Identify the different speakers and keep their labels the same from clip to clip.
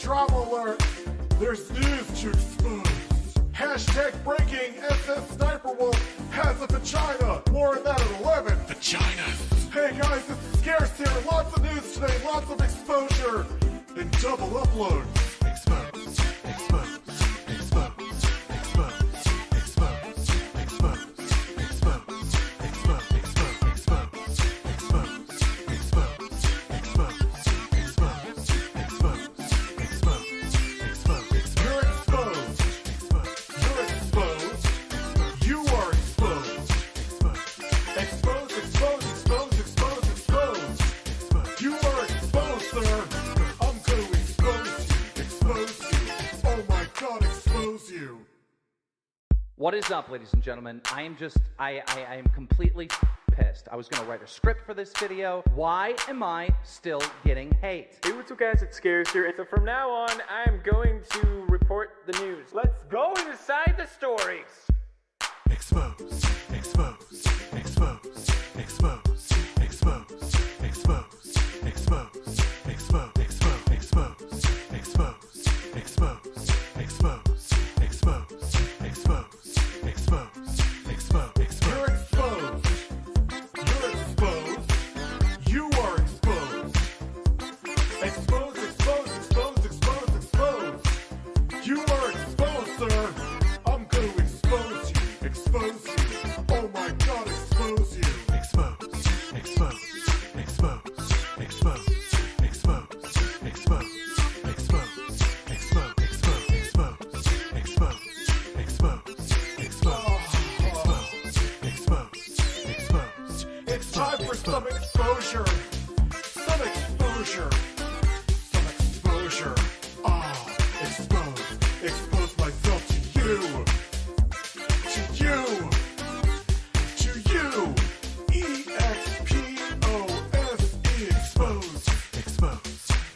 Speaker 1: Drama alert! There's news to expose. Hashtag breaking SS Sniper Wolf has a vagina. More on that at 11.
Speaker 2: Vagina.
Speaker 1: Hey guys, it's scarce here. Lots of news today, lots of exposure, and double upload.
Speaker 2: Expose. Expose. Expose. Expose. Expose. Expose. Expose. Expose.
Speaker 3: What is up, ladies and gentlemen? I am completely pissed. I was gonna write a script for this video. Why am I still getting hate?
Speaker 4: Hey, what's up guys, it's Scarce here, and so from now on, I'm going to report the news. Let's go inside the stories!
Speaker 2: Expose. Expose. Expose. Expose. Expose. Expose. Expose. Expose. Expose. Expose. Expose. Expose. Expose. Expose. Expose.
Speaker 1: You're exposed. You're exposed. You are exposed. Expose, expose, expose, expose, expose. You are exposed, sir. I'm going to expose you. Expose you. Oh my God, expose you.
Speaker 2: Expose. Expose. Expose. Expose. Expose. Expose. Expose. Expose. Expose.
Speaker 1: It's time for some exposure. Some exposure. Some exposure. Expose. Expose myself to you. To you. To you. E-X-P-O-S-E. Expose.
Speaker 2: Expose.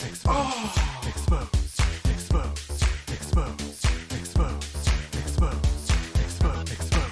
Speaker 2: Expose. Expose. Expose. Expose. Expose. Expose. Expose. Expose. Expose.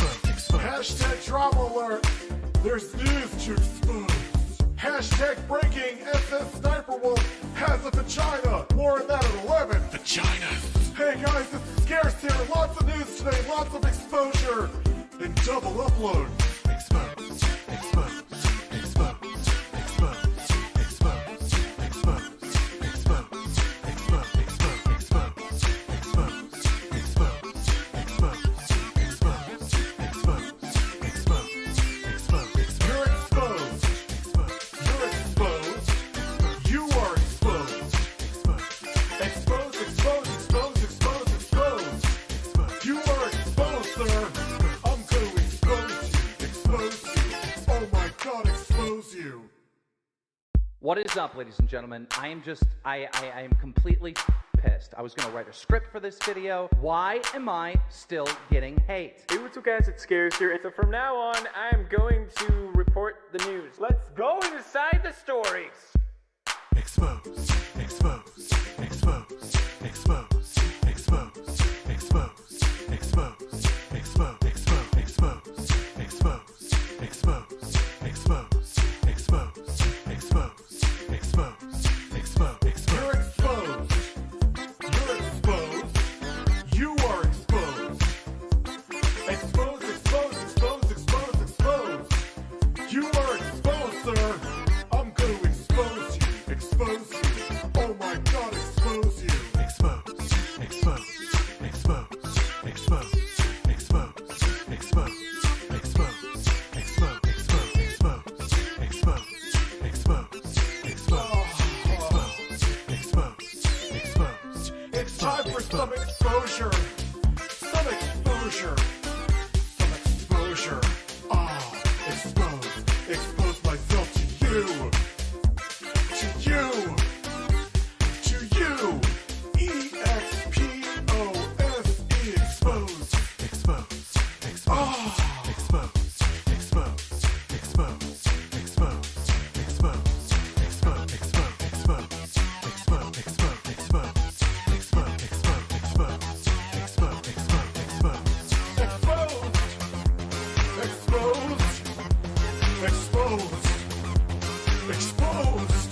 Speaker 2: Expose.
Speaker 1: Hashtag drama alert. There's news to expose. Hashtag breaking SS Sniper Wolf has a vagina. More on that at 11.
Speaker 2: Vagina.
Speaker 1: Hey guys, it's scarce here. Lots of news today, lots of exposure, and double upload.
Speaker 2: Expose. Expose. Expose. Expose. Expose. Expose. Expose. Expose. Expose. Expose. Expose.
Speaker 1: You're exposed. You're exposed. You are exposed. Expose, expose, expose, expose, expose. You are exposed, sir. I'm going to expose you. Expose you. Oh my God, expose you.
Speaker 3: What is up, ladies and gentlemen? I am completely pissed. I was gonna write a script for this video. Why am I still getting hate?
Speaker 4: Hey, what's up guys, it's Scarce here, and so from now on, I'm going to report the news. Let's go inside the stories!
Speaker 2: Expose. Expose. Expose. Expose. Expose. Expose. Expose. Expose. Expose. Expose. Expose. Expose. Expose. Expose.
Speaker 1: Exposed. Exposed.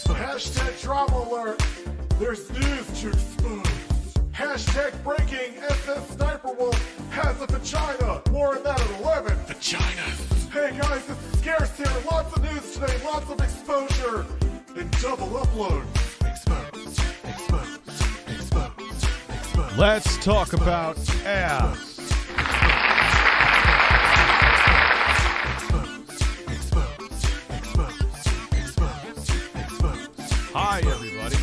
Speaker 1: Hashtag drama alert. There's news to expose. Hashtag breaking. SS Sniper Wolf has a vagina. More on that at 11.
Speaker 2: Vagina.
Speaker 1: Hey guys, it's scarce here. Lots of news today. Lots of exposure. And double upload.
Speaker 2: Expose. Expose. Expose. Expose.
Speaker 5: Let's talk about ass. Hi, everybody.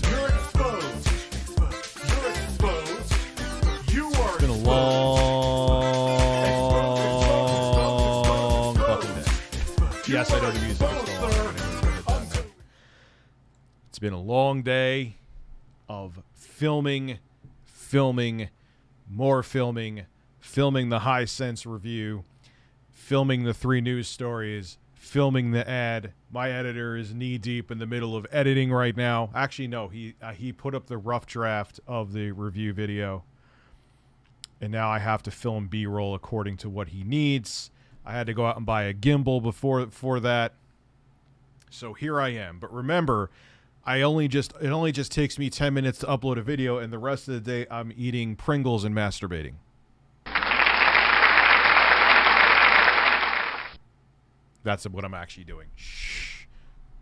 Speaker 1: You're exposed. You're exposed. You are
Speaker 5: It's been a long fucking day. Yes, I know the music is still on. It's been a long day of filming, more filming the Hisense review, filming the 3 news stories, filming the ad. My editor is knee deep in the middle of editing right now. Actually, no, he put up the rough draft of the review video, and now I have to film B-roll according to what he needs. I had to go out and buy a gimbal before that, so here I am. But remember, it only just takes me 10 minutes to upload a video, and the rest of the day I'm eating Pringles and masturbating. That's what I'm actually doing. Shh.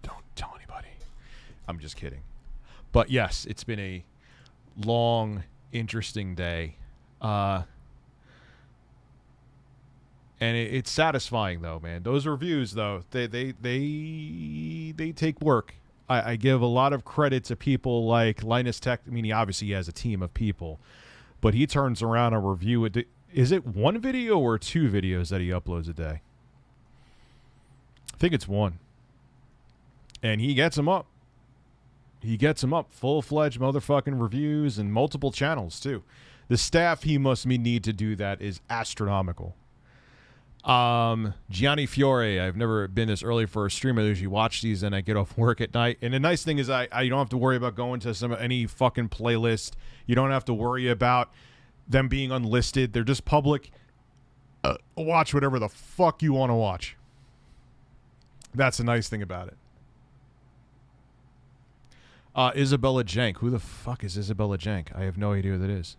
Speaker 5: Don't tell anybody. I'm just kidding. But yes, it's been a long, interesting day. And it's satisfying, though, man. Those reviews, though, they take work. I give a lot of credit to people like Linus Tech. I mean, he obviously has a team of people, but he turns around a review. Is it 1 video or 2 videos that he uploads a day? I think it's 1. And he gets them up. He gets them up. Full-fledged motherfucking reviews and multiple channels, too. The staff he must need to do that is astronomical. Gianni Fiore, I've never been this early for a stream. I usually watch these and I get off work at night. And the nice thing is I don't have to worry about going to any fucking playlist. You don't have to worry about them being unlisted. They're just public. Watch whatever the fuck you want to watch. That's a nice thing about it. Isabella Jank. Who the fuck is Isabella Jank? I have no idea who that is.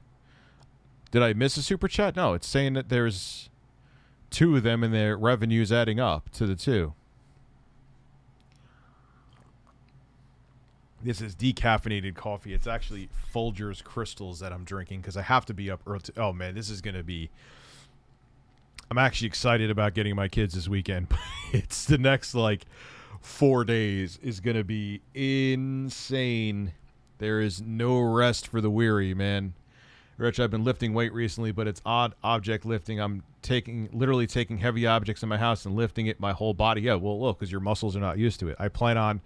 Speaker 5: Did I miss a super chat? No, it's saying that there's 2 of them and their revenue's adding up to the 2. This is decaffeinated coffee. It's actually Folgers crystals that I'm drinking because I have to be up early. Oh, man, this is going to be... I'm actually excited about getting my kids this weekend. It's the next, 4 days is going to be insane. There is no rest for the weary, man. Rich, I've been lifting weight recently, but it's odd object lifting. I'm literally taking heavy objects in my house and lifting it my whole body. Yeah, well, look, because your muscles are not used to it. I plan on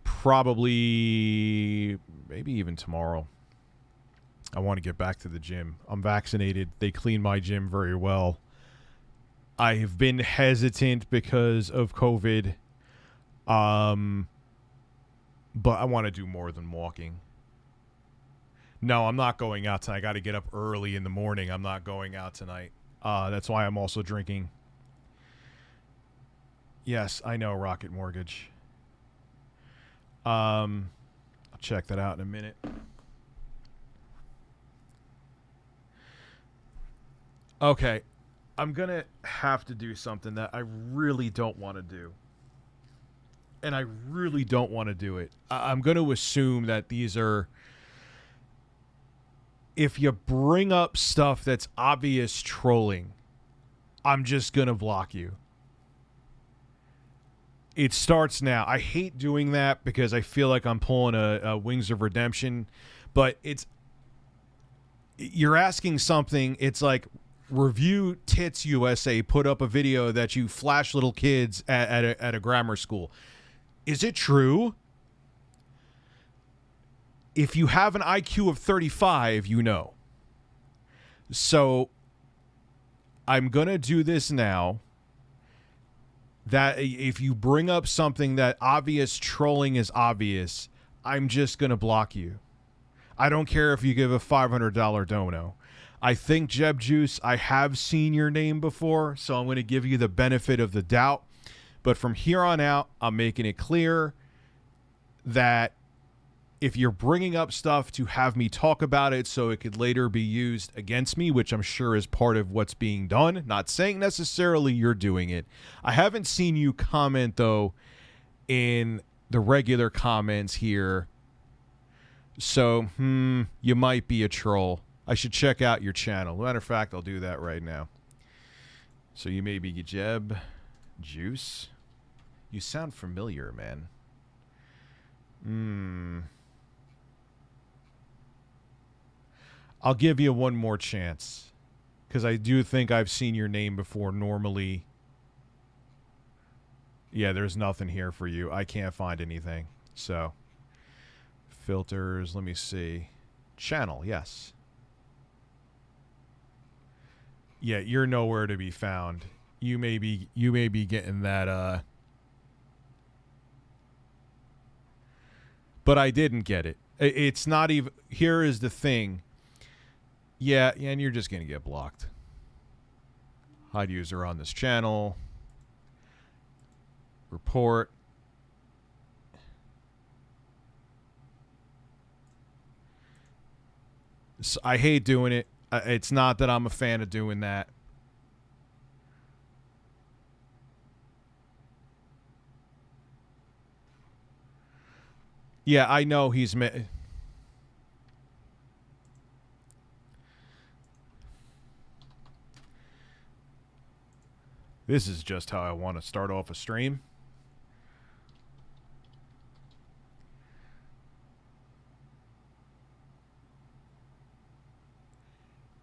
Speaker 5: probably maybe even tomorrow. I want to get back to the gym. I'm vaccinated. They clean my gym very well. I have been hesitant because of COVID. But I want to do more than walking. No, I'm not going out tonight. I got to get up early in the morning. I'm not going out tonight. That's why I'm also drinking. Yes, I know, Rocket Mortgage. I'll check that out in a minute. Okay, I'm going to have to do something that I really don't want to do. And I really don't want to do it. I'm going to assume that these are... If you bring up stuff that's obvious trolling, I'm just going to block you. It starts now. I hate doing that because I feel like I'm pulling a Wings of Redemption. But you're asking something. It's like... Review Tits USA put up a video that you flash little kids at a grammar school. Is it true? If you have an IQ of 35, you know. So I'm going to do this now. That if you bring up something that obvious trolling is obvious, I'm just going to block you. I don't care if you give a $500 dono. I think Jeb Juice, I have seen your name before, so I'm going to give you the benefit of the doubt. But from here on out, I'm making it clear that if you're bringing up stuff to have me talk about it so it could later be used against me, which I'm sure is part of what's being done, not saying necessarily you're doing it. I haven't seen you comment, though, in the regular comments here. So, you might be a troll. I should check out your channel. Matter of fact, I'll do that right now. So you may be Jeb Juice. You sound familiar, man. I'll give you one more chance, because I do think I've seen your name before. Normally, yeah, there's nothing here for you. I can't find anything. So, filters, let me see. Channel, yes. Yeah, you're nowhere to be found. You may be getting that, but I didn't get it. It's not even, here is the thing. Yeah, and you're just going to get blocked. Hide user on this channel. Report. So I hate doing it. It's not that I'm a fan of doing that. Yeah, I know he's... This is just how I want to start off a stream.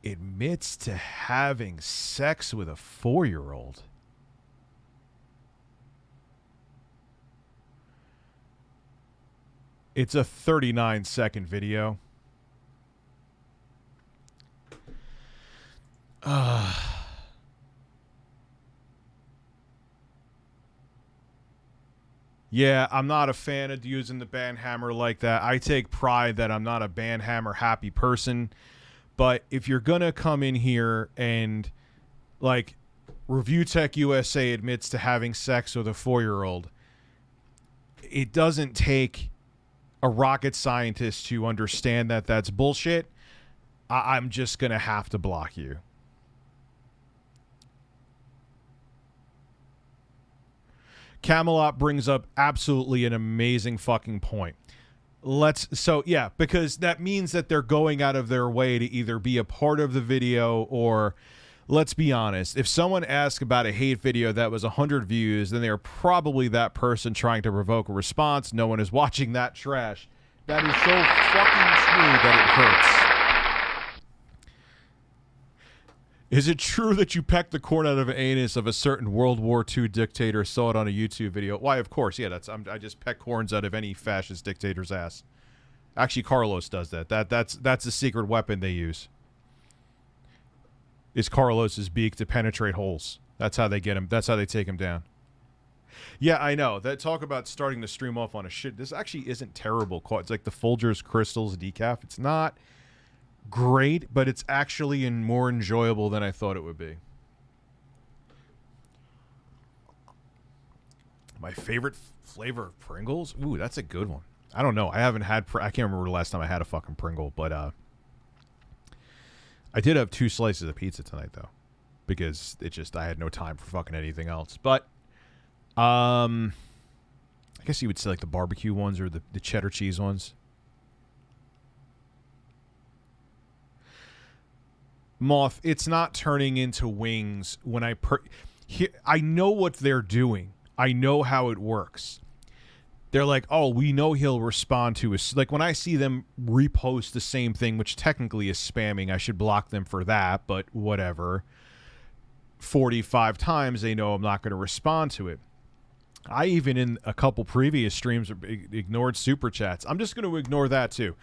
Speaker 5: Admits to having sex with a 4-year-old. It's a 39-second video. Yeah, I'm not a fan of using the banhammer like that. I take pride that I'm not a banhammer happy person. But if you're going to come in here and, like, Review Tech USA admits to having sex with a 4-year-old, it doesn't take a rocket scientist to understand that that's bullshit. I'm just going to have to block you. Camelot brings up absolutely an amazing fucking point. Yeah, because that means that they're going out of their way to either be a part of the video or, let's be honest, if someone asks about a hate video that was 100 views, then they're probably that person trying to provoke a response. No one is watching that trash. That is so fucking true that it hurts. Is it true that you pecked the corn out of an anus of a certain World War II dictator? Saw it on a YouTube video. Why, of course. Yeah, I just peck corns out of any fascist dictator's ass. Actually, Carlos does that. That's a secret weapon they use. Is Carlos's beak to penetrate holes. That's how they get him. That's how they take him down. Yeah, I know. That talk about starting the stream off on a shit. This actually isn't terrible. It's like the Folgers Crystals decaf. It's not great, but it's actually more enjoyable than I thought it would be. My favorite flavor of Pringles? Ooh, that's a good one. I don't know. I haven't had... I can't remember the last time I had a fucking Pringle, but I did have 2 slices of pizza tonight, though, because I had no time for fucking anything else. But I guess you would say like the barbecue ones or the cheddar cheese ones. Moth, it's not turning into wings when I know what they're doing. I know how it works. They're like, oh, we know he'll respond to us. Like when I see them repost the same thing, which technically is spamming, I should block them for that, but whatever. 45 times they know I'm not going to respond to it. I even in a couple previous streams ignored super chats. I'm just going to ignore that too.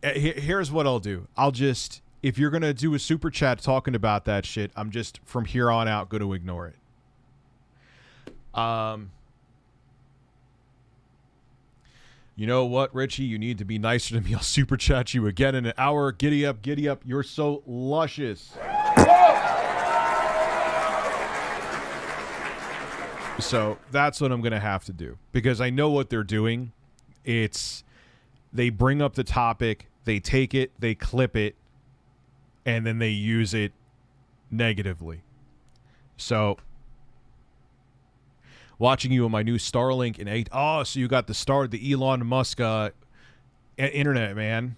Speaker 5: Here's what I'll do. I'll just if you're going to do a super chat talking about that shit, I'm just from here on out going to ignore it. You know what, Richie? You need to be nicer to me. I'll super chat you again in an hour. Giddy up, giddy up. You're so luscious. So that's what I'm going to have to do because I know what they're doing. It's they bring up the topic, they take it, they clip it, and then they use it negatively. So watching you on my new Starlink in 8. Oh, so you got the Elon Musk internet, man.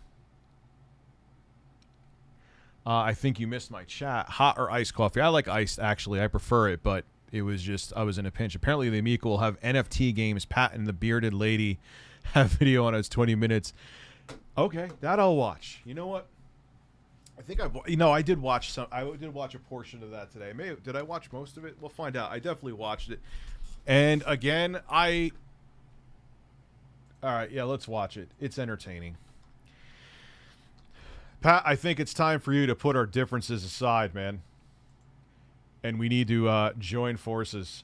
Speaker 5: I think you missed my chat. Hot or iced coffee? I like iced, actually. I prefer it, but it was just, I was in a pinch. Apparently, the Amico will have NFT games. Pat and the bearded lady have video on us 20 minutes. Okay, that I'll watch. You know what? I think I did watch some. I did watch a portion of that today. Did I watch most of it? We'll find out. I definitely watched it. And again, all right, yeah, let's watch it. It's entertaining. Pat, I think it's time for you to put our differences aside, man. And we need to join forces.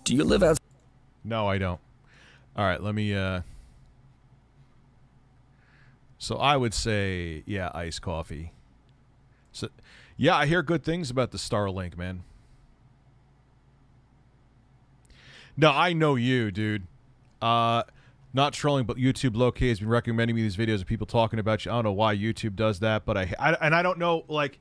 Speaker 6: Do you live out?
Speaker 5: No, I don't. All right, let me... So I would say, yeah, iced coffee. So, yeah, I hear good things about the Starlink, man. No, I know you, dude. Not trolling, but YouTube low-key has been recommending me these videos of people talking about you. I don't know why YouTube does that, but I don't know, like,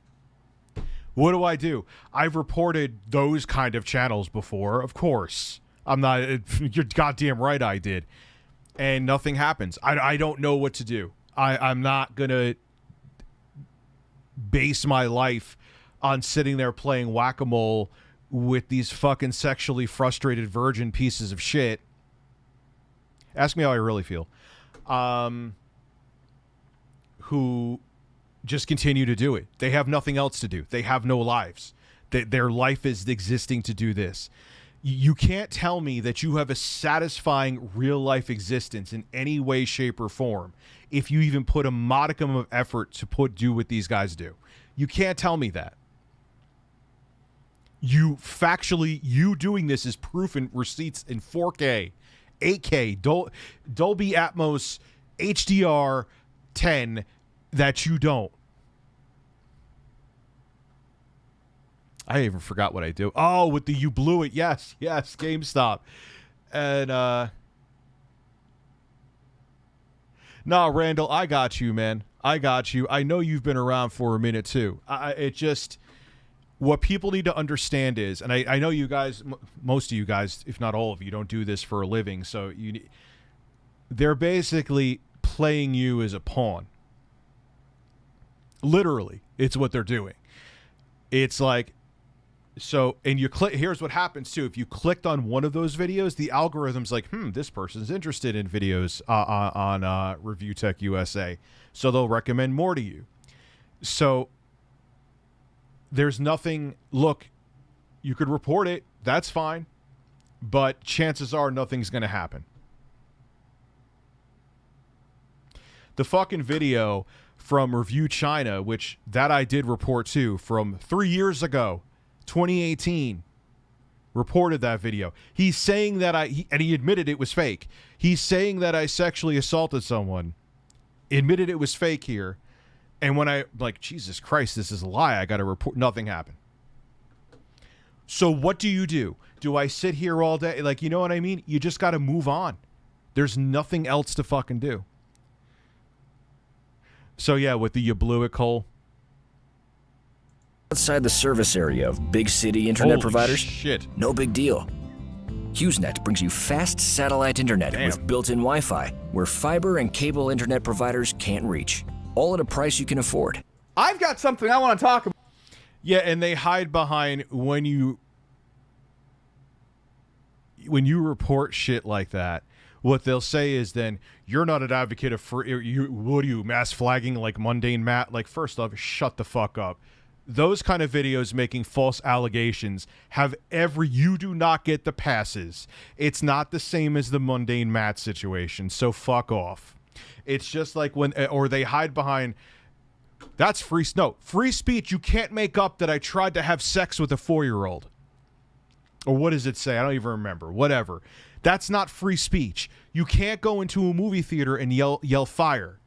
Speaker 5: what do? I've reported those kind of channels before, of course. I'm not, you're goddamn right I did. And nothing happens. I don't know what to do. I'm not going to base my life on sitting there playing whack-a-mole with these fucking sexually frustrated virgin pieces of shit. Ask me how I really feel. Who just continue to do it. They have nothing else to do. They have no lives. Their life is existing to do this. You can't tell me that you have a satisfying real-life existence in any way, shape, or form if you even put a modicum of effort to do what these guys do. You can't tell me that. You doing this is proof and receipts in 4K, 8K, Dolby Atmos, HDR 10 that you don't. I even forgot what I do. Oh, with the you blew it. Yes, GameStop. And no, Randall, I got you, man. I got you. I know you've been around for a minute too. What people need to understand is, and I know you guys, most of you guys, if not all of you, don't do this for a living. So they're basically playing you as a pawn. Literally, it's what they're doing. It's like, so, and you click, here's what happens too. If you clicked on one of those videos, the algorithm's like, this person's interested in videos on Review Tech USA. So they'll recommend more to you. So there's nothing, look, you could report it, that's fine, but chances are nothing's going to happen. The fucking video from Review China, which that I did report too, from 3 years ago, 2018, reported that video. He's saying that and he admitted it was fake. He's saying that I sexually assaulted someone, admitted it was fake here. And when like, Jesus Christ, this is a lie. I got to report. Nothing happened. So what do? Do I sit here all day? Like, you know what I mean? You just got to move on. There's nothing else to fucking do. So yeah, with the you blew it, Cole.
Speaker 6: Outside the service area of big city internet
Speaker 5: Holy
Speaker 6: providers?
Speaker 5: Shit.
Speaker 6: No big deal. HughesNet brings you fast satellite internet
Speaker 5: Damn.
Speaker 6: with built-in Wi-Fi, where fiber and cable internet providers can't reach. All at a price you can afford.
Speaker 4: I've got something I want to talk about.
Speaker 5: Yeah, and they hide behind when you report shit like that. What they'll say is then you're not an advocate of free. What are you, mass flagging like mundane Matt? Like, first off, shut the fuck up. those kind of videos making false allegations you do not get the passes. It's not the same as the mundane Matt situation, so fuck off. It's just like or they hide behind, that's free speech. You can't make up that I tried to have sex with a 4-year-old. Or what does it say? I don't even remember. Whatever. That's not free speech. You can't go into a movie theater and yell fire.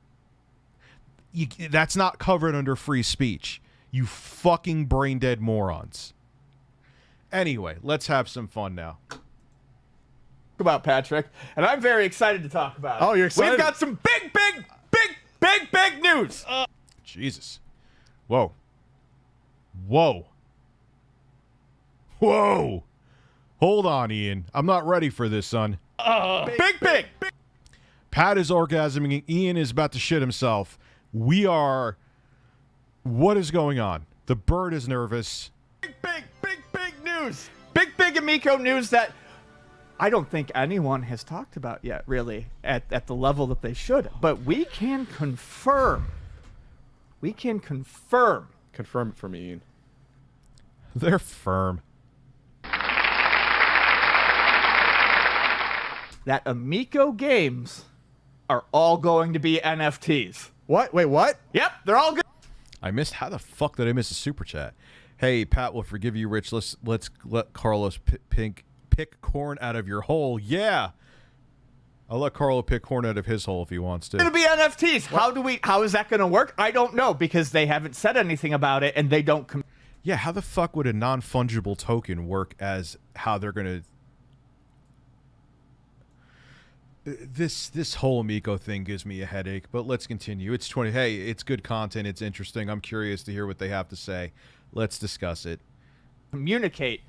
Speaker 5: That's not covered under free speech. You fucking brain dead morons. Anyway, let's have some fun now.
Speaker 4: About Patrick, and I'm very excited to talk about it.
Speaker 2: Oh, you're excited?
Speaker 4: We've got some big news.
Speaker 5: Jesus. Whoa. Hold on, Ian. I'm not ready for this, son.
Speaker 4: Big.
Speaker 5: Pat is orgasming. Ian is about to shit himself. What is going on? The bird is nervous.
Speaker 4: Big news. Big Amico news that I don't think anyone has talked about yet, really, at the level that they should. But we can confirm.
Speaker 2: Confirm it for me, Ian.
Speaker 5: They're firm.
Speaker 4: That Amico games are all going to be NFTs.
Speaker 2: What? Wait, what?
Speaker 4: Yep, they're all good.
Speaker 5: How the fuck did I miss a super chat? Hey, Pat will forgive you, Rich. Let's let Carlos pick corn out of your hole. Yeah. I'll let Carlo pick corn out of his hole if he wants to.
Speaker 4: It's going to be NFTs. How is that going to work? I don't know, because they haven't said anything about it and they don't
Speaker 5: Yeah, how the fuck would a non-fungible token work as how they're going to... This whole Amico thing gives me a headache, but let's continue. Hey, it's good content. It's interesting. I'm curious to hear what they have to say. Let's discuss it.
Speaker 4: communicate.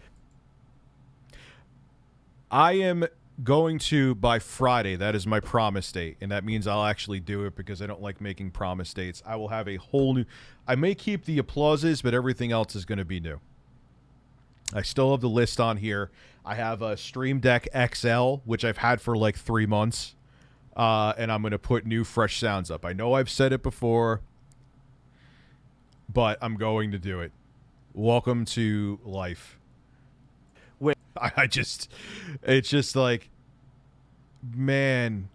Speaker 5: I am going to, by Friday, that is my promise date, and that means I'll actually do it because I don't like making promise dates. I will have a whole new... I may keep the applauses, but everything else is going to be new. I still have the list on here. I have a Stream Deck XL, which I've had for like 3 months, and I'm going to put new, fresh sounds up. I know I've said it before, but I'm going to do it. Welcome to life. It's just like, man,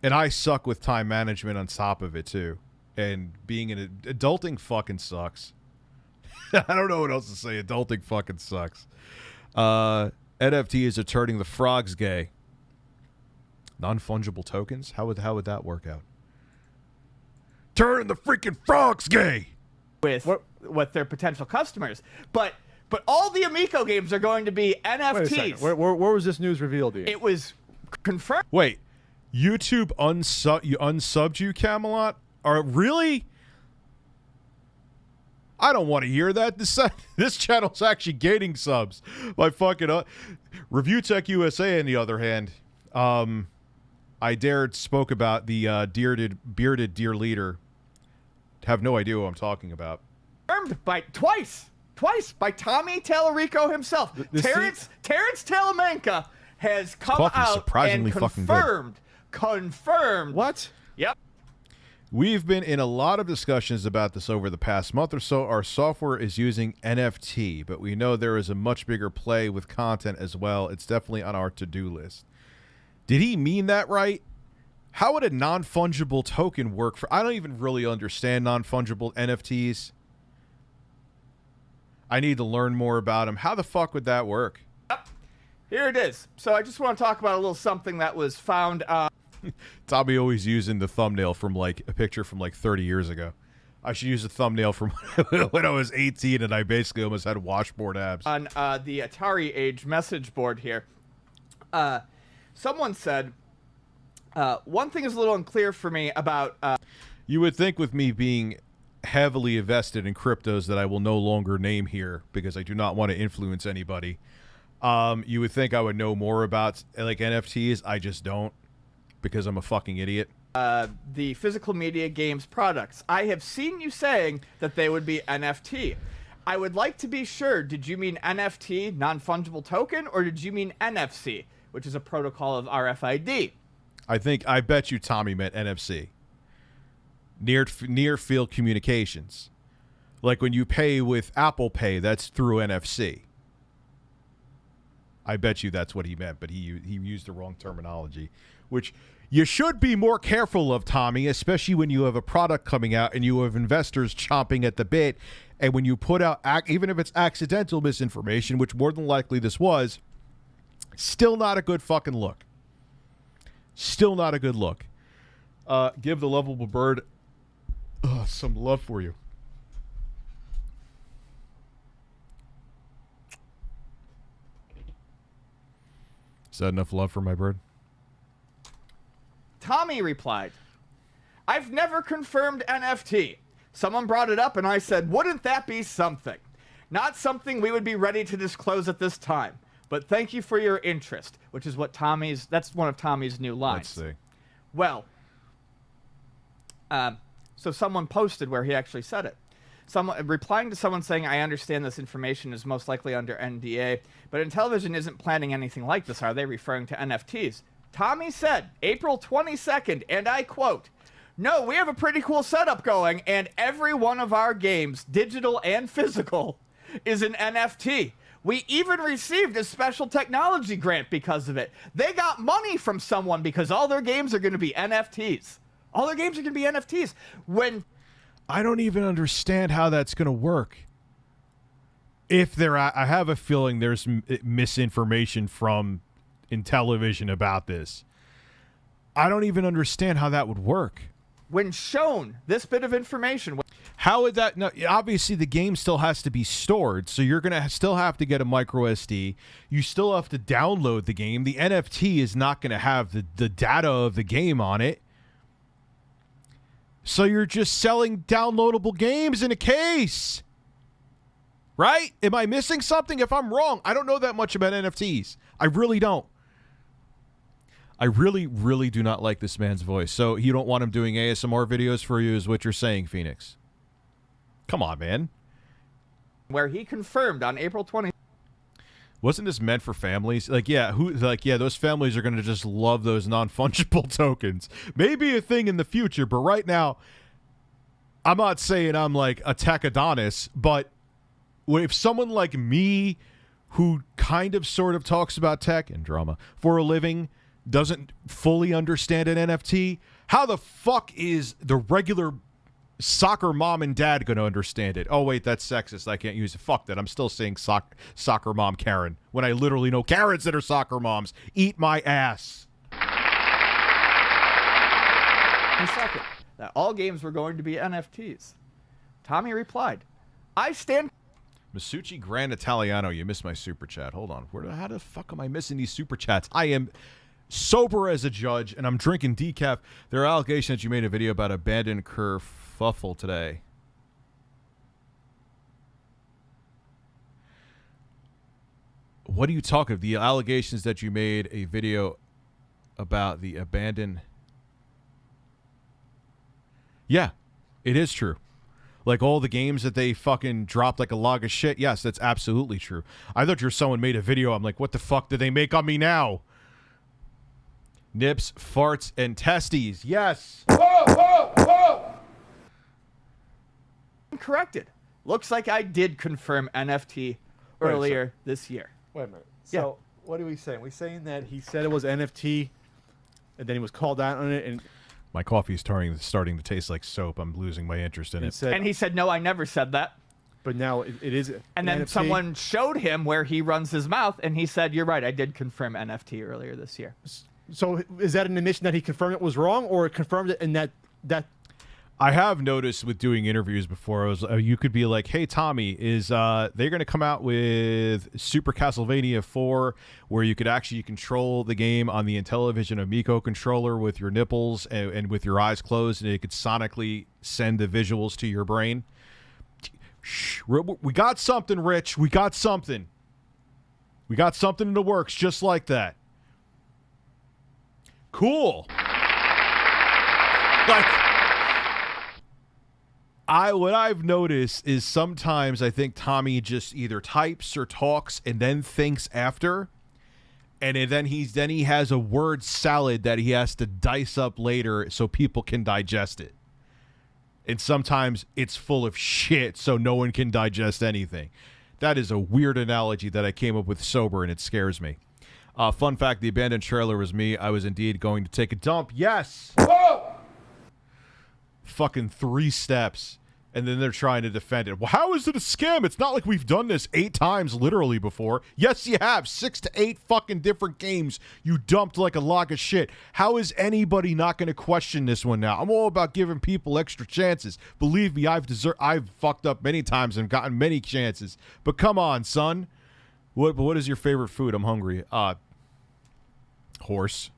Speaker 5: and I suck with time management on top of it too, and being adulting fucking sucks. I don't know what else to say. Adulting fucking sucks. NFTs are turning the frogs gay. Non-fungible tokens? How would that work out? Turn the freaking frogs gay
Speaker 4: with their potential customers, but all the Amico games are going to be NFTs.
Speaker 2: Wait a second. Where was this news revealed to you?
Speaker 4: It was confirmed.
Speaker 5: Wait, YouTube unsubbed you, Camelot? Are really? I don't want to hear that. This channel's actually gaining subs by fucking Review Tech USA. On the other hand, I spoke about the bearded dear leader. Have no idea what I'm talking about.
Speaker 4: Confirmed by twice by Tommy Talarico himself. Terrence Talamanca has come out
Speaker 5: surprisingly
Speaker 4: and
Speaker 5: fucking good.
Speaker 4: confirmed.
Speaker 2: What?
Speaker 4: Yep.
Speaker 5: We've been in a lot of discussions about this over the past month or so. Our software is using NFT, but we know there is a much bigger play with content as well. It's definitely on our to-do list. Did he mean that right? How would a non-fungible token work for... I don't even really understand non-fungible NFTs. I need to learn more about them. How the fuck would that work?
Speaker 4: Yep. Here it is. So I just want to talk about a little something that was found...
Speaker 5: Tommy always using the thumbnail from like a picture from like 30 years ago. I should use a thumbnail from when I was 18 and I basically almost had washboard abs.
Speaker 4: On the Atari Age message board here, someone said, one thing is a little unclear for me about...
Speaker 5: You would think with me being heavily invested in cryptos that I will no longer name here because I do not want to influence anybody. You would think I would know more about like NFTs. I just don't. Because I'm a fucking idiot.
Speaker 4: The physical media games products. I have seen you saying that they would be NFT. I would like to be sure, did you mean NFT, non-fungible token, or did you mean NFC, which is a protocol of RFID?
Speaker 5: I bet you Tommy meant NFC. Near field communications. Like when you pay with Apple Pay, that's through NFC. I bet you that's what he meant, but he used the wrong terminology, which you should be more careful of, Tommy, especially when you have a product coming out and you have investors chomping at the bit. And when you put out, even if it's accidental misinformation, which more than likely this was, still not a good fucking look. Still not a good look. Give the lovable bird some love for you. Is that enough love for my bird?
Speaker 4: Tommy replied, I've never confirmed NFT. Someone brought it up and I said, wouldn't that be something? Not something we would be ready to disclose at this time. But thank you for your interest, which is what that's one of Tommy's new lines.
Speaker 5: Let's see.
Speaker 4: Well, so someone posted where he actually said it. Someone replying to someone saying, I understand this information is most likely under NDA, but Intellivision isn't planning anything like this. Are they referring to NFTs? Tommy said, April 22nd, and I quote, no, we have a pretty cool setup going, and every one of our games, digital and physical, is an NFT. We even received a special technology grant because of it. They got money from someone because all their games are going to be NFTs. All their games are going to be NFTs.
Speaker 5: I don't even understand how that's going to work. I have a feeling there's misinformation from Intellivision about this. I don't even understand how that would work.
Speaker 4: When shown this bit of information,
Speaker 5: how would that? No, obviously the game still has to be stored, so you're gonna still have to get a micro SD. You still have to download the game. The NFT is not gonna have the data of the game on it. So you're just selling downloadable games in a case. Right? Am I missing something? If I'm wrong, I don't know that much about NFTs. I really don't. I really, really do not like this man's voice. So you don't want him doing ASMR videos for you is what you're saying, Phoenix. Come on, man.
Speaker 4: Where he confirmed on April 20th.
Speaker 5: Wasn't this meant for families? Those families are going to just love those non-fungible tokens. Maybe a thing in the future, but right now, I'm not saying I'm like a tech Adonis, but if someone like me, who kind of sort of talks about tech and drama for a living, doesn't fully understand an NFT, how the fuck is the regular soccer mom and dad going to understand it? Oh, wait, that's sexist. I can't use it. Fuck that. I'm still saying soccer mom Karen when I literally know Karens that are soccer moms. Eat my ass.
Speaker 4: Second, that all games were going to be NFTs. Tommy replied, I stand...
Speaker 5: Masucci Grand Italiano, you missed my super chat. Hold on. How the fuck am I missing these super chats? I am sober as a judge, and I'm drinking decaf. There are allegations that you made a video about abandoned kerfuffle today. What are you talking about? The allegations that you made a video about the abandoned... Yeah, it is true. Like all the games that they fucking dropped like a log of shit. Yes, that's absolutely true. I thought someone made a video. I'm like, what the fuck did they make on me now? Nips, farts, and testes. Yes.
Speaker 1: Whoa!
Speaker 4: Corrected. Looks like I did confirm NFT earlier this year.
Speaker 2: Wait a minute. So what are we saying? We saying that he said it was NFT, and then he was called out on it, and
Speaker 5: my coffee is starting to taste like soap. I'm losing my interest in it.
Speaker 4: And he said, no, I never said that.
Speaker 2: But now it is.
Speaker 4: And then
Speaker 2: NFT.
Speaker 4: Someone showed him where he runs his mouth, and he said, you're right, I did confirm NFT earlier this year.
Speaker 2: So is that an admission that he confirmed it was wrong, or confirmed it and that
Speaker 5: I have noticed with doing interviews before, you could be like, hey, Tommy, they're going to come out with Super Castlevania 4, where you could actually control the game on the Intellivision Amico controller with your nipples and with your eyes closed, and it could sonically send the visuals to your brain. Shh, we got something, Rich. We got something. We got something in the works just like that. Cool. What I've noticed is sometimes I think Tommy just either types or talks and then thinks after, and then he has a word salad that he has to dice up later so people can digest it. and sometimes it's full of shit, so no one can digest anything. That is a weird analogy that I came up with sober, and it scares me. Fun fact, the abandoned trailer was me. I was indeed going to take a dump. Yes! Whoa! Fucking 3 steps. And then they're trying to defend it. Well, how is it a scam? It's not like we've done this 8 times literally before. Yes, you have. 6 to 8 fucking different games you dumped like a log of shit. How is anybody not going to question this one now? I'm all about giving people extra chances. Believe me, I've fucked up many times and gotten many chances. But come on, son. What is your favorite food? I'm hungry. Horse.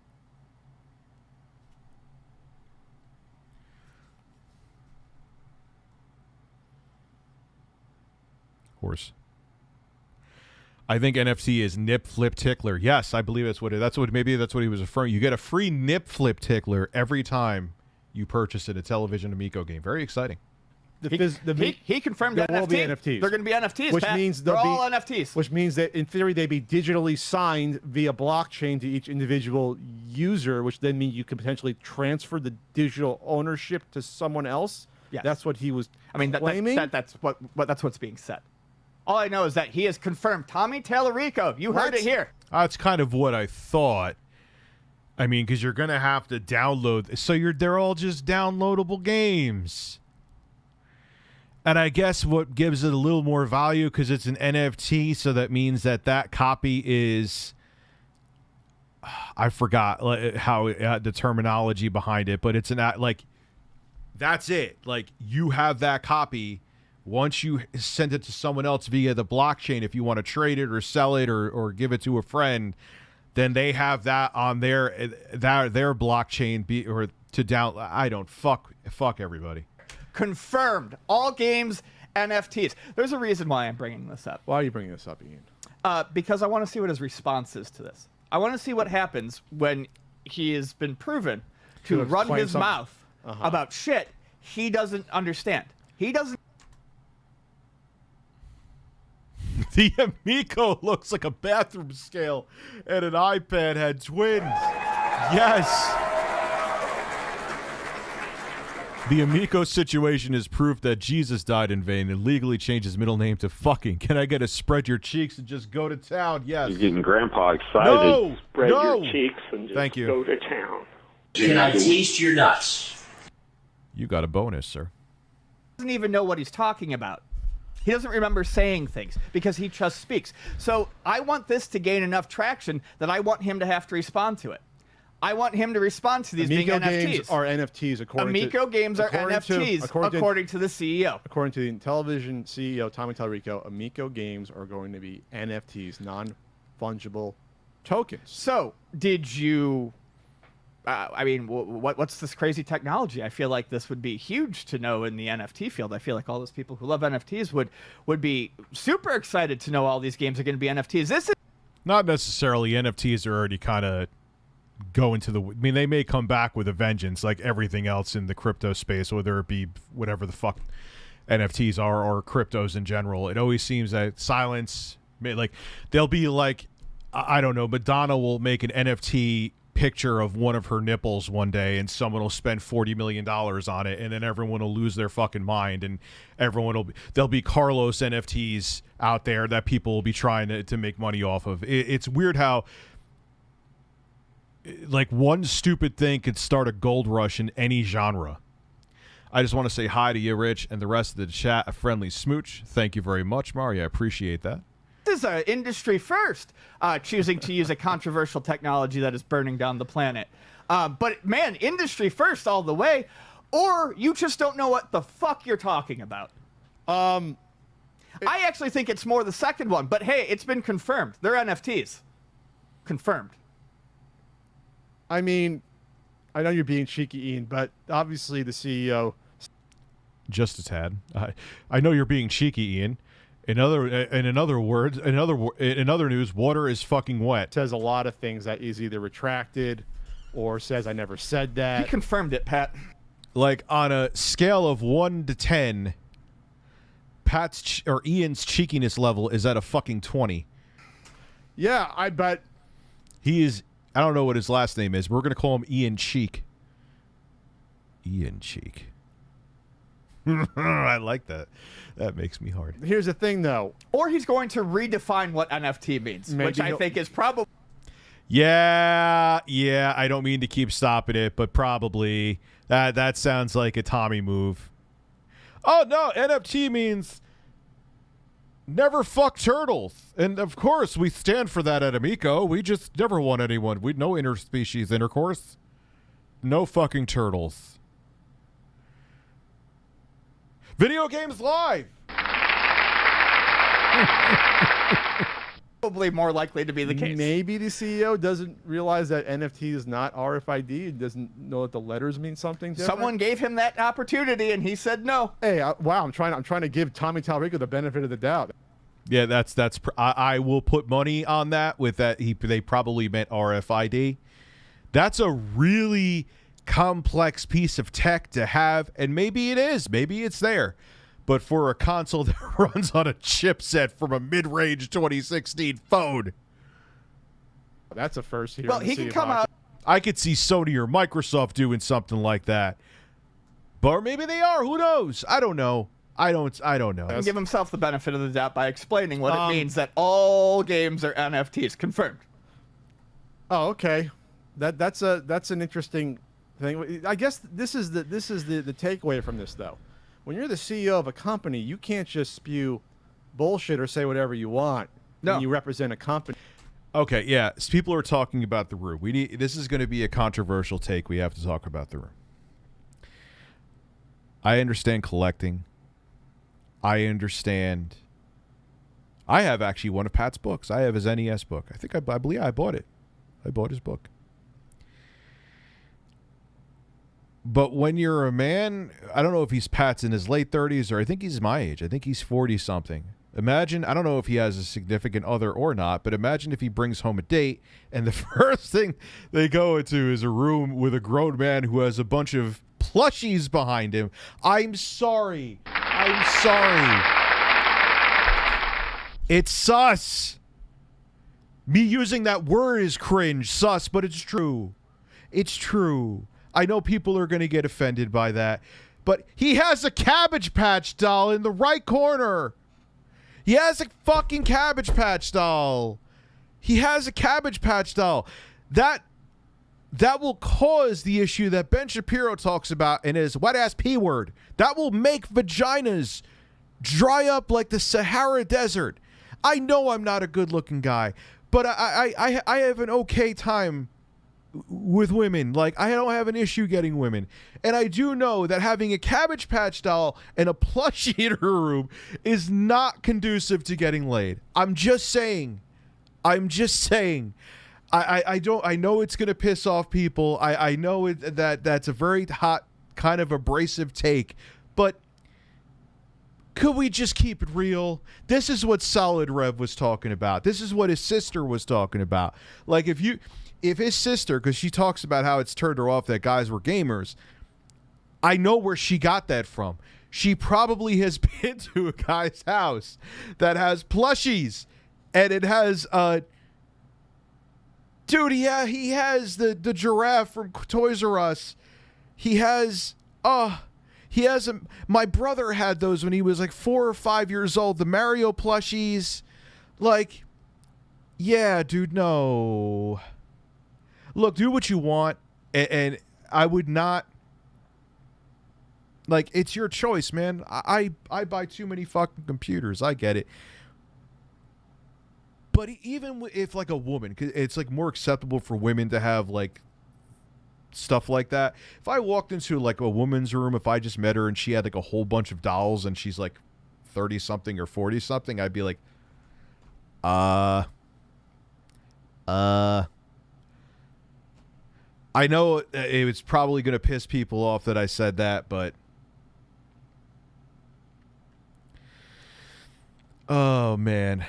Speaker 5: Horse. I think NFT is nip flip tickler. Yes, I believe that's what maybe that's what he was referring. You get a free nip flip tickler every time you purchase a Intellivision Amico game. Very exciting.
Speaker 4: He confirmed that
Speaker 2: there will be NFTs.
Speaker 4: They're going to be NFTs,
Speaker 2: which
Speaker 4: Pat.
Speaker 2: means
Speaker 4: they're all NFTs.
Speaker 2: Which means that in theory they'd be digitally signed via blockchain to each individual user, which then means you could potentially transfer the digital ownership to someone else.
Speaker 4: Yes.
Speaker 2: That's what he was
Speaker 4: claiming. That's what's being said. All I know is that he has confirmed. Tommy Talarico, you heard it here.
Speaker 5: That's kind of what I thought. I mean, because you're going to have to download. So they're all just downloadable games. And I guess what gives it a little more value, because it's an NFT, so that means that copy is... I forgot how the terminology behind it, but it's that's it. Like, you have that copy. Once you send it to someone else via the blockchain, if you want to trade it or sell it or give it to a friend, then they have that on their blockchain or to download. I don't fuck everybody.
Speaker 4: Confirmed. All games NFTs. There's a reason why I'm bringing this up.
Speaker 2: Why are you bringing this up, Ian?
Speaker 4: Because I want to see what his response is to this. I want to see what happens when he has been proven to run his mouth about shit he doesn't understand. He doesn't.
Speaker 5: The Amico looks like a bathroom scale and an iPad had twins. Yes. The Amico situation is proof that Jesus died in vain and legally changed his middle name to fucking. Can I get a spread your cheeks and just go to town? Yes.
Speaker 7: You're getting Grandpa excited.
Speaker 5: No,
Speaker 7: spread your cheeks and just
Speaker 5: you.
Speaker 7: go to town.
Speaker 8: Can I taste your nuts?
Speaker 5: You got a bonus, sir.
Speaker 4: He doesn't even know what he's talking about. He doesn't remember saying things because he just speaks. So I want this to gain enough traction that I want him to have to respond to it. I want him to respond to these
Speaker 2: Amico
Speaker 4: being NFTs.
Speaker 2: games are NFTs according
Speaker 4: Amico games are NFTs according to the CEO.
Speaker 2: According to the Intellivision CEO, Tommy Talarico, Amico games are going to be NFTs, non-fungible tokens.
Speaker 4: So did you... what's this crazy technology? I feel like this would be huge to know in the NFT field. I feel like all those people who love NFTs would be super excited to know all these games are going to be NFTs. This is
Speaker 5: not necessarily. NFTs are already kind of going to the... I mean, they may come back with a vengeance like everything else in the crypto space, whether it be whatever the fuck NFTs are or cryptos in general. It always seems that silence... Like, they'll be like... I don't know, Madonna will make an NFT picture of one of her nipples one day and someone will spend $40 million on it and then everyone will lose their fucking mind and there'll be Carlos NFTs out there that people will be trying to make money off of. It's weird how like one stupid thing could start a gold rush in any genre. I just want to say hi to you, Rich, and the rest of the chat. A friendly smooch. Thank you very much, Mario. I appreciate that.
Speaker 4: This is an industry first, choosing to use a controversial technology that is burning down the planet. But man, industry first all the way, or you just don't know what the fuck you're talking about. I actually think it's more the second one, but hey, it's been confirmed. They're NFTs. Confirmed.
Speaker 2: I mean, I know you're being cheeky, Ian, but obviously the CEO...
Speaker 5: Just a tad. I know you're being cheeky, Ian. In other news, water is fucking wet.
Speaker 2: Says a lot of things that is either retracted or says I never said that.
Speaker 4: He confirmed it, Pat.
Speaker 5: Like on a scale of 1 to 10, Ian's cheekiness level is at a fucking 20.
Speaker 2: Yeah, I bet
Speaker 5: he is. I don't know what his last name is. We're gonna call him Ian Cheek. Ian Cheek. I like that. That makes me hard.
Speaker 2: Here's the thing, though.
Speaker 4: Or he's going to redefine what NFT means, which I think is probably.
Speaker 5: Yeah. I don't mean to keep stopping it, but probably that sounds like a Tommy move. Oh no, NFT means never fuck turtles, and of course we stand for that at Amico. We just never want anyone. We no interspecies intercourse. No fucking turtles. Video games live.
Speaker 4: Probably more likely to be the case.
Speaker 2: Maybe the CEO doesn't realize that NFT is not RFID and doesn't know that the letters mean something different.
Speaker 4: Someone gave him that opportunity and he said no.
Speaker 2: Hey, wow! I'm trying to give Tommy Talarico the benefit of the doubt.
Speaker 5: Yeah, I will put money on that. With that, they probably meant RFID. That's a really complex piece of tech to have, and maybe it is. Maybe it's there. But for a console that runs on a chipset from a mid-range 2016 phone.
Speaker 2: That's a first here.
Speaker 4: Well, he can come out.
Speaker 5: I could see Sony or Microsoft doing something like that. But maybe they are. Who knows? I don't know. I don't know.
Speaker 4: Give himself the benefit of the doubt by explaining what it means that all games are NFTs. Confirmed.
Speaker 2: Oh, okay. That's an interesting thing. I guess this is the takeaway from this, though. When you're the CEO of a company, you can't just spew bullshit or say whatever you want when you represent a company.
Speaker 5: Okay, yeah. So people are talking about the room. This is going to be a controversial take. We have to talk about the room. I understand collecting. I understand. I have actually one of Pat's books. I have his NES book. I believe I bought it. I bought his book. But when you're a man, I don't know if Pat's in his late 30s or I think he's my age. I think he's 40-something. Imagine, I don't know if he has a significant other or not, but imagine if he brings home a date and the first thing they go into is a room with a grown man who has a bunch of plushies behind him. I'm sorry. It's sus. Me using that word is cringe, sus, but it's true. It's true. I know people are going to get offended by that, but he has a Cabbage Patch doll in the right corner. He has a fucking Cabbage Patch doll. He has a Cabbage Patch doll. That will cause the issue that Ben Shapiro talks about in his wet-ass P word. That will make vaginas dry up like the Sahara Desert. I know I'm not a good-looking guy, but I have an okay time with women. Like, I don't have an issue getting women. And I do know that having a Cabbage Patch doll and a plushie in her room is not conducive to getting laid. I'm just saying. I know it's going to piss off people. I know that's a very hot, kind of abrasive take. But could we just keep it real? This is what Solid Rev was talking about. This is what his sister was talking about. Like, if his sister, because she talks about how it's turned her off that guys were gamers, I know where she got that from. She probably has been to a guy's house that has plushies, and it has dude, yeah, he has the giraffe from Toys R Us. He has my brother had those when he was like 4 or 5 years old, the Mario plushies. Like, yeah, dude, no. Look, do what you want, and I would not. Like, it's your choice, man. I buy too many fucking computers. I get it. But even if, like, a woman, 'cause it's, like, more acceptable for women to have, like, stuff like that. If I walked into, like, a woman's room, if I just met her and she had, like, a whole bunch of dolls and she's, like, 30-something or 40-something, I'd be like, I know it was probably going to piss people off that I said that, but oh, man.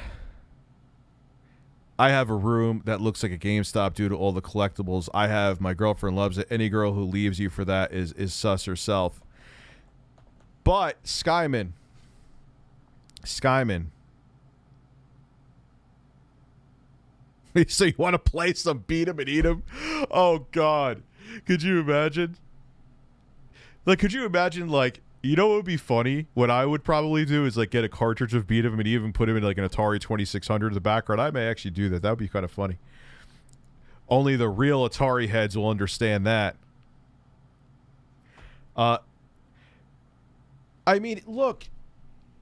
Speaker 5: I have a room that looks like a GameStop due to all the collectibles. I have, my girlfriend loves it. Any girl who leaves you for that is sus herself. But Skyman. So you want to play some beat 'em and eat 'em? Oh, God. Could you imagine? Like, could you imagine, like, You know what would be funny? What I would probably do is like get a cartridge of beat of him and even put him in like an Atari 2600 in the background. I may actually do that. That would be kind of funny. Only the real Atari heads will understand that. I mean, look,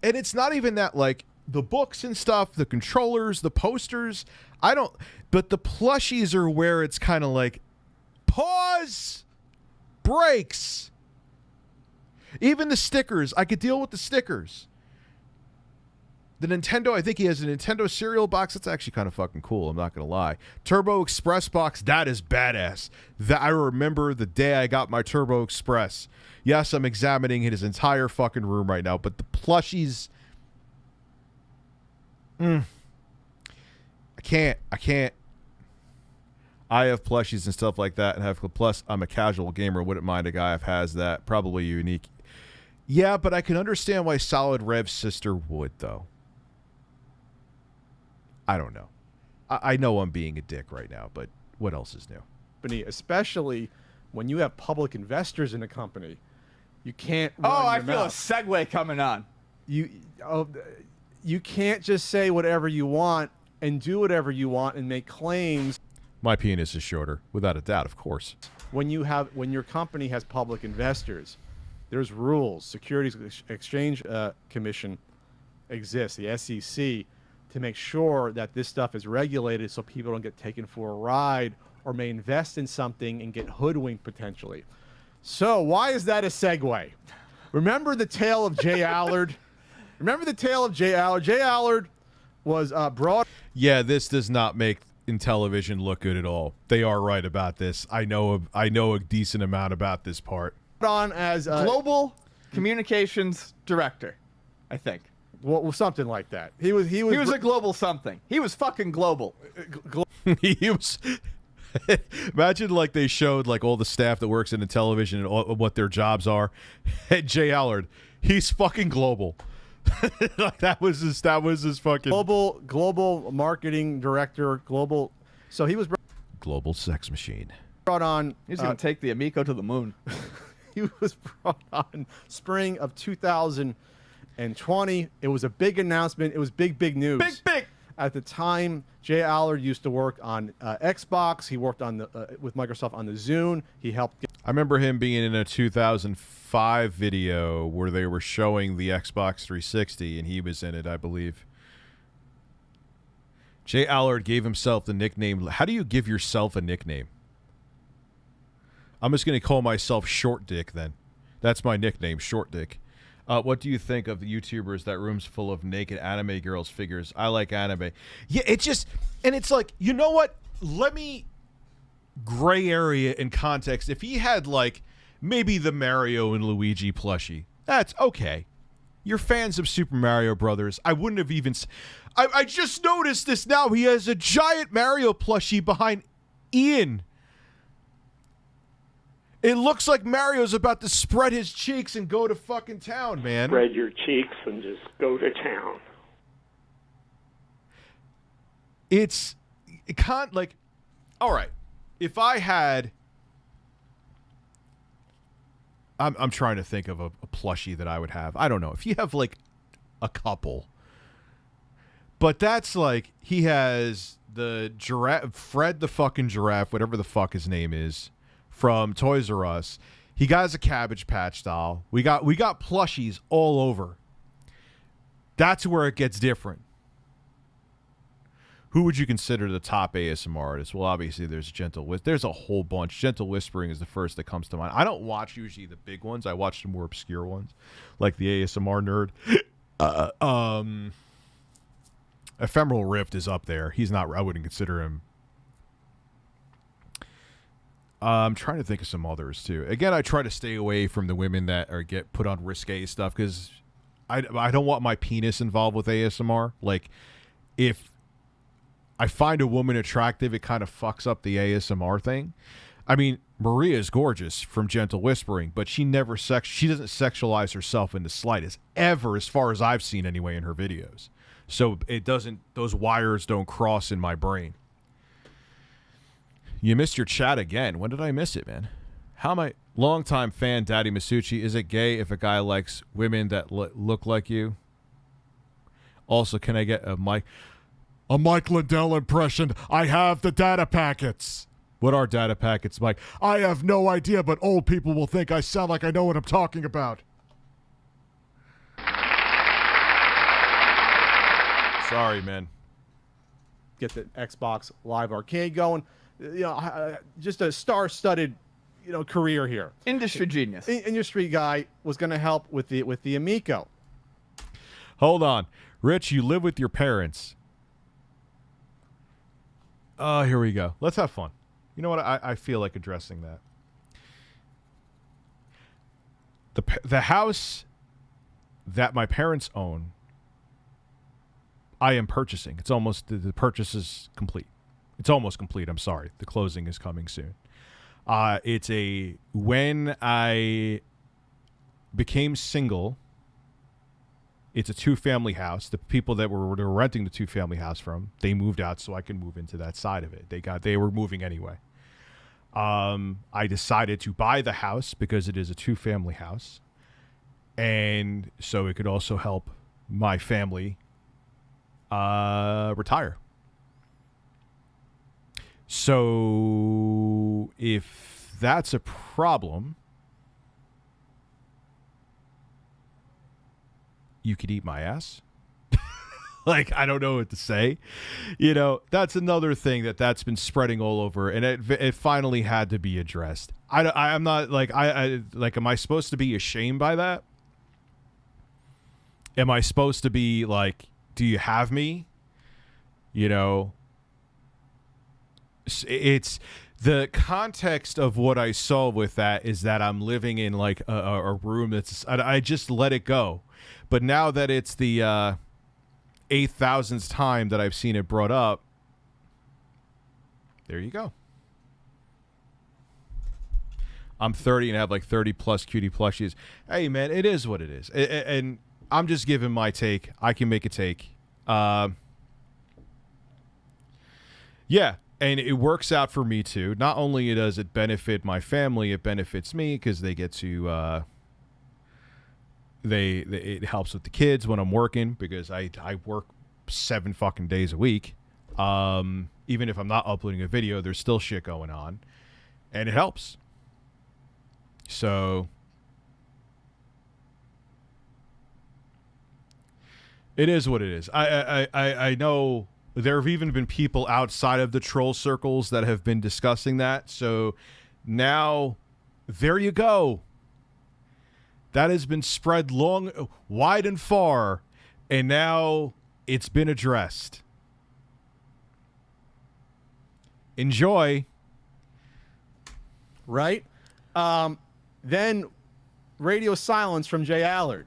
Speaker 5: and it's not even that, like, the books and stuff, the controllers, the posters, but the plushies are where it's kind of like, pause, breaks. Even the stickers, I could deal with the stickers. The Nintendo, I think he has a Nintendo cereal box. That's actually kind of fucking cool. I'm not going to lie. Turbo Express box, that is badass. That I remember the day I got my Turbo Express. Yes, I'm examining his entire fucking room right now, but the plushies, I can't. I have plushies and stuff like that, and plus I'm a casual gamer. Wouldn't mind a guy if has that. Probably unique. Yeah, but I can understand why Solid Rev's sister would, though. I don't know. I know I'm being a dick right now, but what else is new?
Speaker 2: Especially when you have public investors in a company, you can't.
Speaker 4: I feel a segue coming on.
Speaker 2: You can't just say whatever you want and do whatever you want and make claims.
Speaker 5: My penis is shorter, without a doubt, of course.
Speaker 2: When your company has public investors, there's rules. Securities Exchange Commission exists, the SEC, to make sure that this stuff is regulated so people don't get taken for a ride or may invest in something and get hoodwinked potentially. So why is that a segue? Remember the tale of Jay Allard? Jay Allard was brought.
Speaker 5: Yeah, this does not make Intellivision look good at all. They are right about this. I know a decent amount about this part.
Speaker 2: On as
Speaker 4: global communications director, I think.
Speaker 2: Well, something like that. He was
Speaker 4: a global something. He was fucking global.
Speaker 5: He was. Imagine like they showed like all the staff that works in Intellivision and what their jobs are. And Jay Allard, he's fucking global. Like that was his fucking
Speaker 2: global marketing director. Global. So he was
Speaker 5: global sex machine.
Speaker 2: Brought on.
Speaker 4: He's gonna take the Amico to the moon.
Speaker 2: He was brought on spring of 2020. It was a big announcement. It was big news.
Speaker 4: Big.
Speaker 2: At the time, Jay Allard used to work on Xbox. He worked on with Microsoft on the Zune. He helped.
Speaker 5: I remember him being in a 2005 video where they were showing the Xbox 360, and he was in it, I believe. Jay Allard gave himself the nickname. How do you give yourself a nickname? I'm just going to call myself Short Dick then. That's my nickname, Short Dick. What do you think of the YouTubers that room's full of naked anime girls figures? I like anime. Yeah, it's just, and it's like, you know what? Let me gray area in context. If he had like maybe the Mario and Luigi plushie, that's okay. You're fans of Super Mario Brothers. I wouldn't have even. I just noticed this now. He has a giant Mario plushie behind Ian. It looks like Mario's about to spread his cheeks and go to fucking town, man.
Speaker 7: Spread your cheeks and just go to town.
Speaker 5: It can't, like, all right. If I had, I'm trying to think of a plushie that I would have. I don't know. If you have like a couple, but that's like he has the giraffe, Fred the fucking giraffe, whatever the fuck his name is, from Toys R Us. He got a Cabbage Patch doll. We got plushies all over. That's where it gets different. Who would you consider the top ASMR artist? Well, obviously there's Gentle Whisper. There's a whole bunch. Gentle Whispering is the first that comes to mind. I don't watch usually the big ones. I watch the more obscure ones, like the ASMR nerd. Ephemeral Rift is up there. He's not. I wouldn't consider him. I'm trying to think of some others too. Again, I try to stay away from the women that get put on risque stuff because I don't want my penis involved with ASMR. Like, if I find a woman attractive, it kind of fucks up the ASMR thing. I mean, Maria is gorgeous from Gentle Whispering, but she doesn't sexualize herself in the slightest, ever, as far as I've seen anyway in her videos. So those wires don't cross in my brain. You missed your chat again. When did I miss it, man? How am I? Longtime fan, Daddy Masucci. Is it gay if a guy likes women that look like you? Also, can I get a Mike Lindell impression? I have the data packets. What are data packets, Mike? I have no idea, but old people will think I sound like I know what I'm talking about. Sorry, man.
Speaker 2: Get the Xbox Live Arcade going. Just a star-studded, career here.
Speaker 4: Industry genius.
Speaker 2: Industry guy was going to help with the Amico.
Speaker 5: Hold on. Rich, you live with your parents. Oh, here we go. Let's have fun. You know what? I feel like addressing that. The house that my parents own, I am purchasing. It's almost, the purchase is complete. It's almost complete. I'm sorry. The closing is coming soon. When I became single, it's a 2-family house. The people that were renting the 2-family house from, they moved out so I can move into that side of it. They were moving anyway. I decided to buy the house because it is a 2-family house. And so it could also help my family retire. So if that's a problem, you could eat my ass. Like, I don't know what to say. That's another thing that's been spreading all over, and it finally had to be addressed. I'm not like, am I supposed to be ashamed by that? Am I supposed to be like, do you have me? It's the context of what I saw with that is that I'm living in like a room that's, I just let it go. But now that it's the 8,000th time that I've seen it brought up, there you go. I'm 30 and have like 30 plus cutie plushies. Hey man, it is what it is. And I'm just giving my take. I can make a take. Yeah, and it works out for me too. Not only does it benefit my family, it benefits me because they get to it helps with the kids when I'm working, because I work 7 fucking days a week. Even if I'm not uploading a video, there's still shit going on, and it helps. So it is what it is. I know there have even been people outside of the troll circles that have been discussing that. So now, there you go. That has been spread long, wide and far, and now it's been addressed. Enjoy.
Speaker 2: Right? Then radio silence from Jay Allard.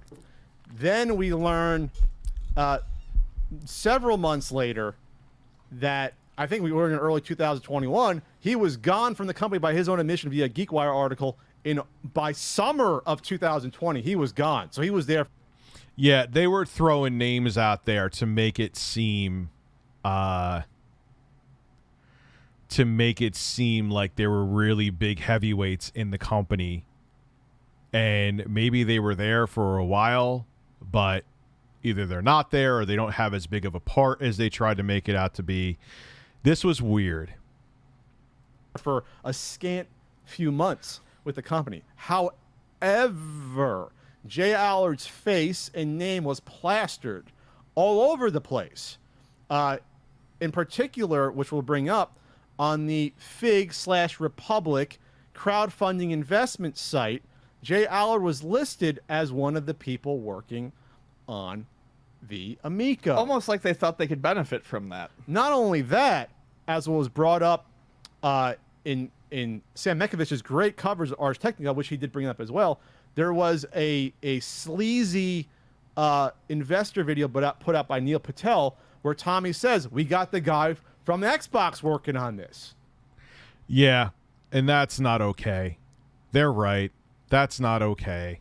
Speaker 2: Then we learn several months later that, I think we were in early 2021, he was gone from the company by his own admission via GeekWire article. By summer of 2020, he was gone. So he was there.
Speaker 5: Yeah, they were throwing names out there to make it seem like there were really big heavyweights in the company. And maybe they were there for a while, but either they're not there or they don't have as big of a part as they tried to make it out to be. This was weird.
Speaker 2: For a scant few months with the company. However, Jay Allard's face and name was plastered all over the place. In particular, which we'll bring up, on the Fig/Republic crowdfunding investment site, Jay Allard was listed as one of the people working on the Amico.
Speaker 4: Almost like they thought they could benefit from that.
Speaker 2: Not only that, as was brought up in Sam Mekovich's great covers of Ars Technica, which he did bring up as well, there was a sleazy investor video put out by Neil Patel where Tommy says, we got the guy from Xbox working on this.
Speaker 5: Yeah, and that's not okay. They're right. That's not okay.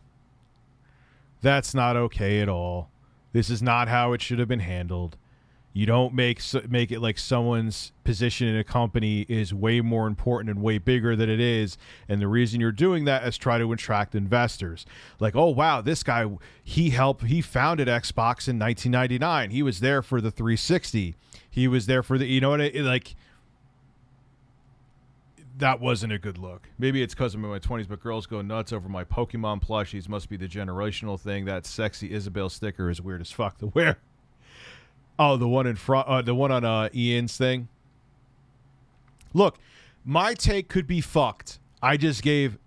Speaker 5: That's not okay at all. This is not how it should have been handled. You don't make it like someone's position in a company is way more important and way bigger than it is, and the reason you're doing that is try to attract investors. Like, oh wow, this guy, he founded Xbox in 1999. He was there for the 360. He was there for the, you know what like. That wasn't a good look. Maybe it's because I'm in my 20s, but girls go nuts over my Pokemon plushies. Must be the generational thing. That sexy Isabel sticker is weird as fuck to wear. Oh, the one in front, the one on Ian's thing. Look, my take could be fucked. I give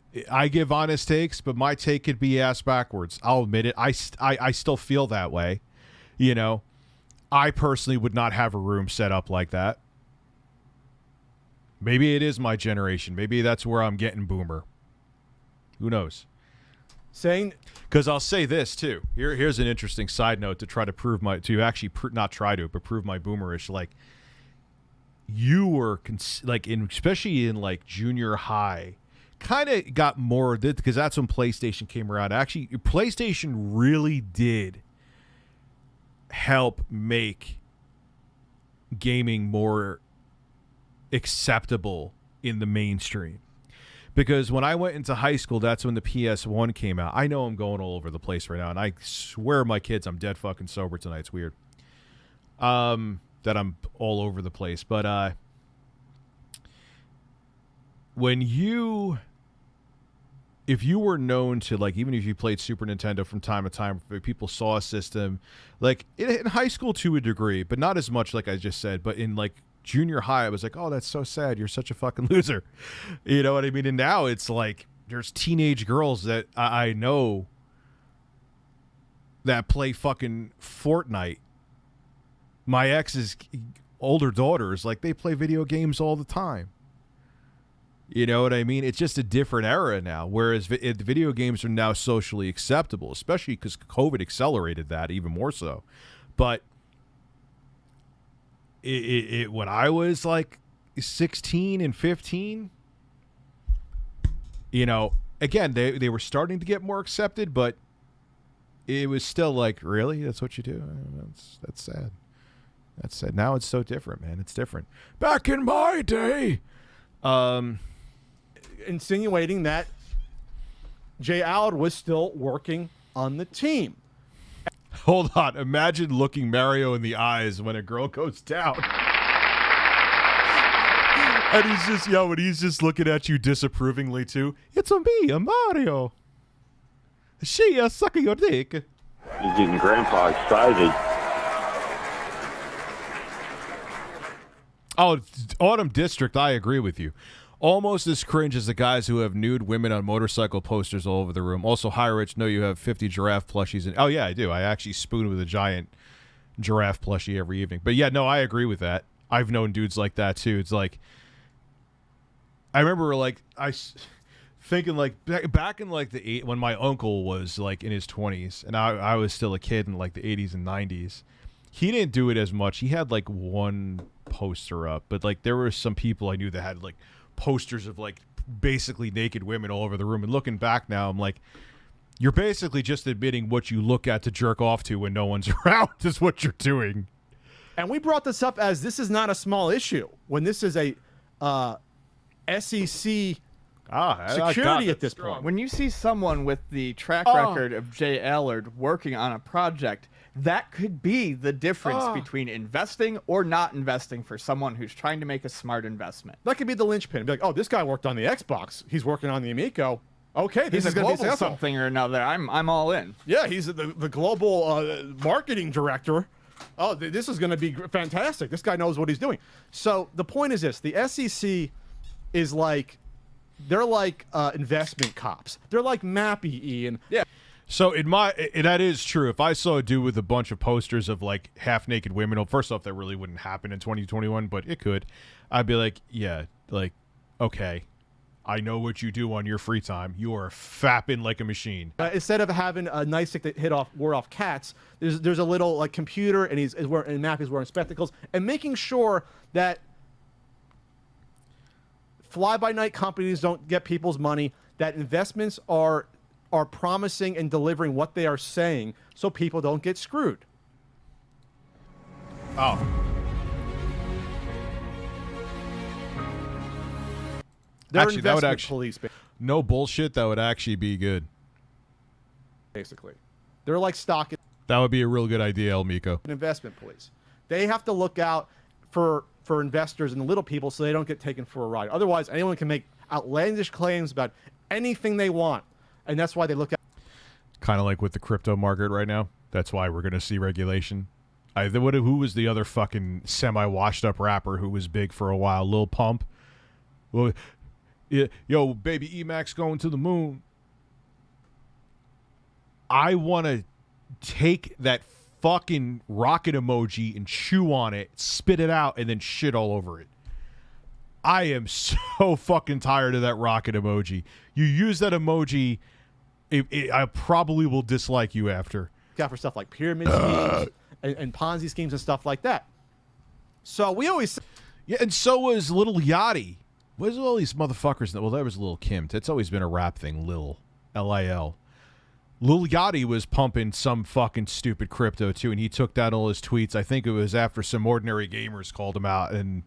Speaker 5: honest takes, but my take could be ass backwards. I'll admit it. I still feel that way. You know, I personally would not have a room set up like that. Maybe it is my generation. Maybe that's where I'm getting boomer. Who knows? Because I'll say this too. Here's an interesting side note to try to prove my not try to, but prove my boomerish. Like, you were especially in like junior high, kind of got more of it because that's when PlayStation came around. Actually, PlayStation really did help make gaming more acceptable in the mainstream. Because when I went into high school, that's when the PS1 came out. I know I'm going all over the place right now, and I swear my kids I'm dead fucking sober tonight. It's weird that I'm all over the place. But if you were known to, like, even if you played Super Nintendo from time to time, people saw a system, like, in high school to a degree, but not as much, like I just said, but in, like, junior high, I was like, oh, that's so sad. You're such a fucking loser. You know what I mean? And now it's like there's teenage girls that I know that play fucking Fortnite. My ex's older daughters, like, they play video games all the time. You know what I mean? It's just a different era now, whereas the video games are now socially acceptable, especially because COVID accelerated that even more so. But when I was like 16 and 15, you know, again, they were starting to get more accepted, but it was still like, really? That's what you do? That's sad. That's sad. Now it's so different, man. It's different. Back in my day.
Speaker 2: Insinuating that Jay Allard was still working on the team.
Speaker 5: Hold on. Imagine looking Mario in the eyes when a girl goes down. And he's just looking at you disapprovingly too. It's me, a Mario. She sucking your dick.
Speaker 7: You're getting Grandpa excited.
Speaker 5: Oh, Autumn District, I agree with you. Almost as cringe as the guys who have nude women on motorcycle posters all over the room. Also, hi, Rich. No, you have 50 giraffe plushies. Oh, yeah, I do. I actually spoon with a giant giraffe plushie every evening. But, yeah, no, I agree with that. I've known dudes like that, too. It's like, I remember, like, thinking, like, back in, like, when my uncle was, like, in his 20s, and I was still a kid in, like, the 80s and 90s. He didn't do it as much. He had, like, one poster up. But, like, there were some people I knew that had, like, posters of, like, basically naked women all over the room. And looking back now, I'm like, you're basically just admitting what you look at to jerk off to when no one's around is what you're doing.
Speaker 2: And we brought this up as this is not a small issue. When this is a SEC security at this point.
Speaker 4: When you see someone with the track record of Jay Allard working on a project, that could be the difference between investing or not investing for someone who's trying to make a smart investment.
Speaker 2: That could be the linchpin. Be like, oh, this guy worked on the Xbox. He's working on the Amico. Okay, this is going to be successful.
Speaker 4: Something or another. I'm all in.
Speaker 2: Yeah, he's the global marketing director. Oh, this is going to be fantastic. This guy knows what he's doing. So the point is this: the SEC is like, they're like investment cops. They're like Mappy, Ian.
Speaker 5: Yeah. So that is true. If I saw a dude with a bunch of posters of, like, half-naked women, well, first off, that really wouldn't happen in 2021, but it could. I'd be like, yeah, like, okay, I know what you do on your free time. You are fapping like a machine.
Speaker 2: Instead of having a nice stick that ward off cats, there's a little, like, computer, and Mappy's wearing spectacles, and making sure that fly-by-night companies don't get people's money, that investments are promising and delivering what they are saying so people don't get screwed.
Speaker 5: Oh.
Speaker 2: They're
Speaker 5: Actually, that would
Speaker 2: investment
Speaker 5: actually
Speaker 2: police,
Speaker 5: no bullshit. That would actually be good.
Speaker 2: basically. They're like stock
Speaker 5: That would be a real good idea, Amico.
Speaker 2: investment police. They have to look out for investors and the little people so they don't get taken for a ride. Otherwise, anyone can make outlandish claims about anything they want, and that's why they look at.
Speaker 5: Kind of like with the crypto market right now. That's why we're going to see regulation. Who was the other fucking semi-washed up rapper who was big for a while? Lil Pump. Well, yeah, yo, baby Emax going to the moon. I want to take that fucking rocket emoji and chew on it, spit it out, and then shit all over it. I am so fucking tired of that rocket emoji. You use that emoji, I probably will dislike you after.
Speaker 2: Got for stuff like pyramid schemes and Ponzi schemes and stuff like that. So we always
Speaker 5: Yeah, and so was Lil Yachty. Where's all these motherfuckers? Well, that was Lil Kim. It's always been a rap thing, Lil. L-I-L. Lil Yachty was pumping some fucking stupid crypto, too, and he took down all his tweets. I think it was after some ordinary gamers called him out, and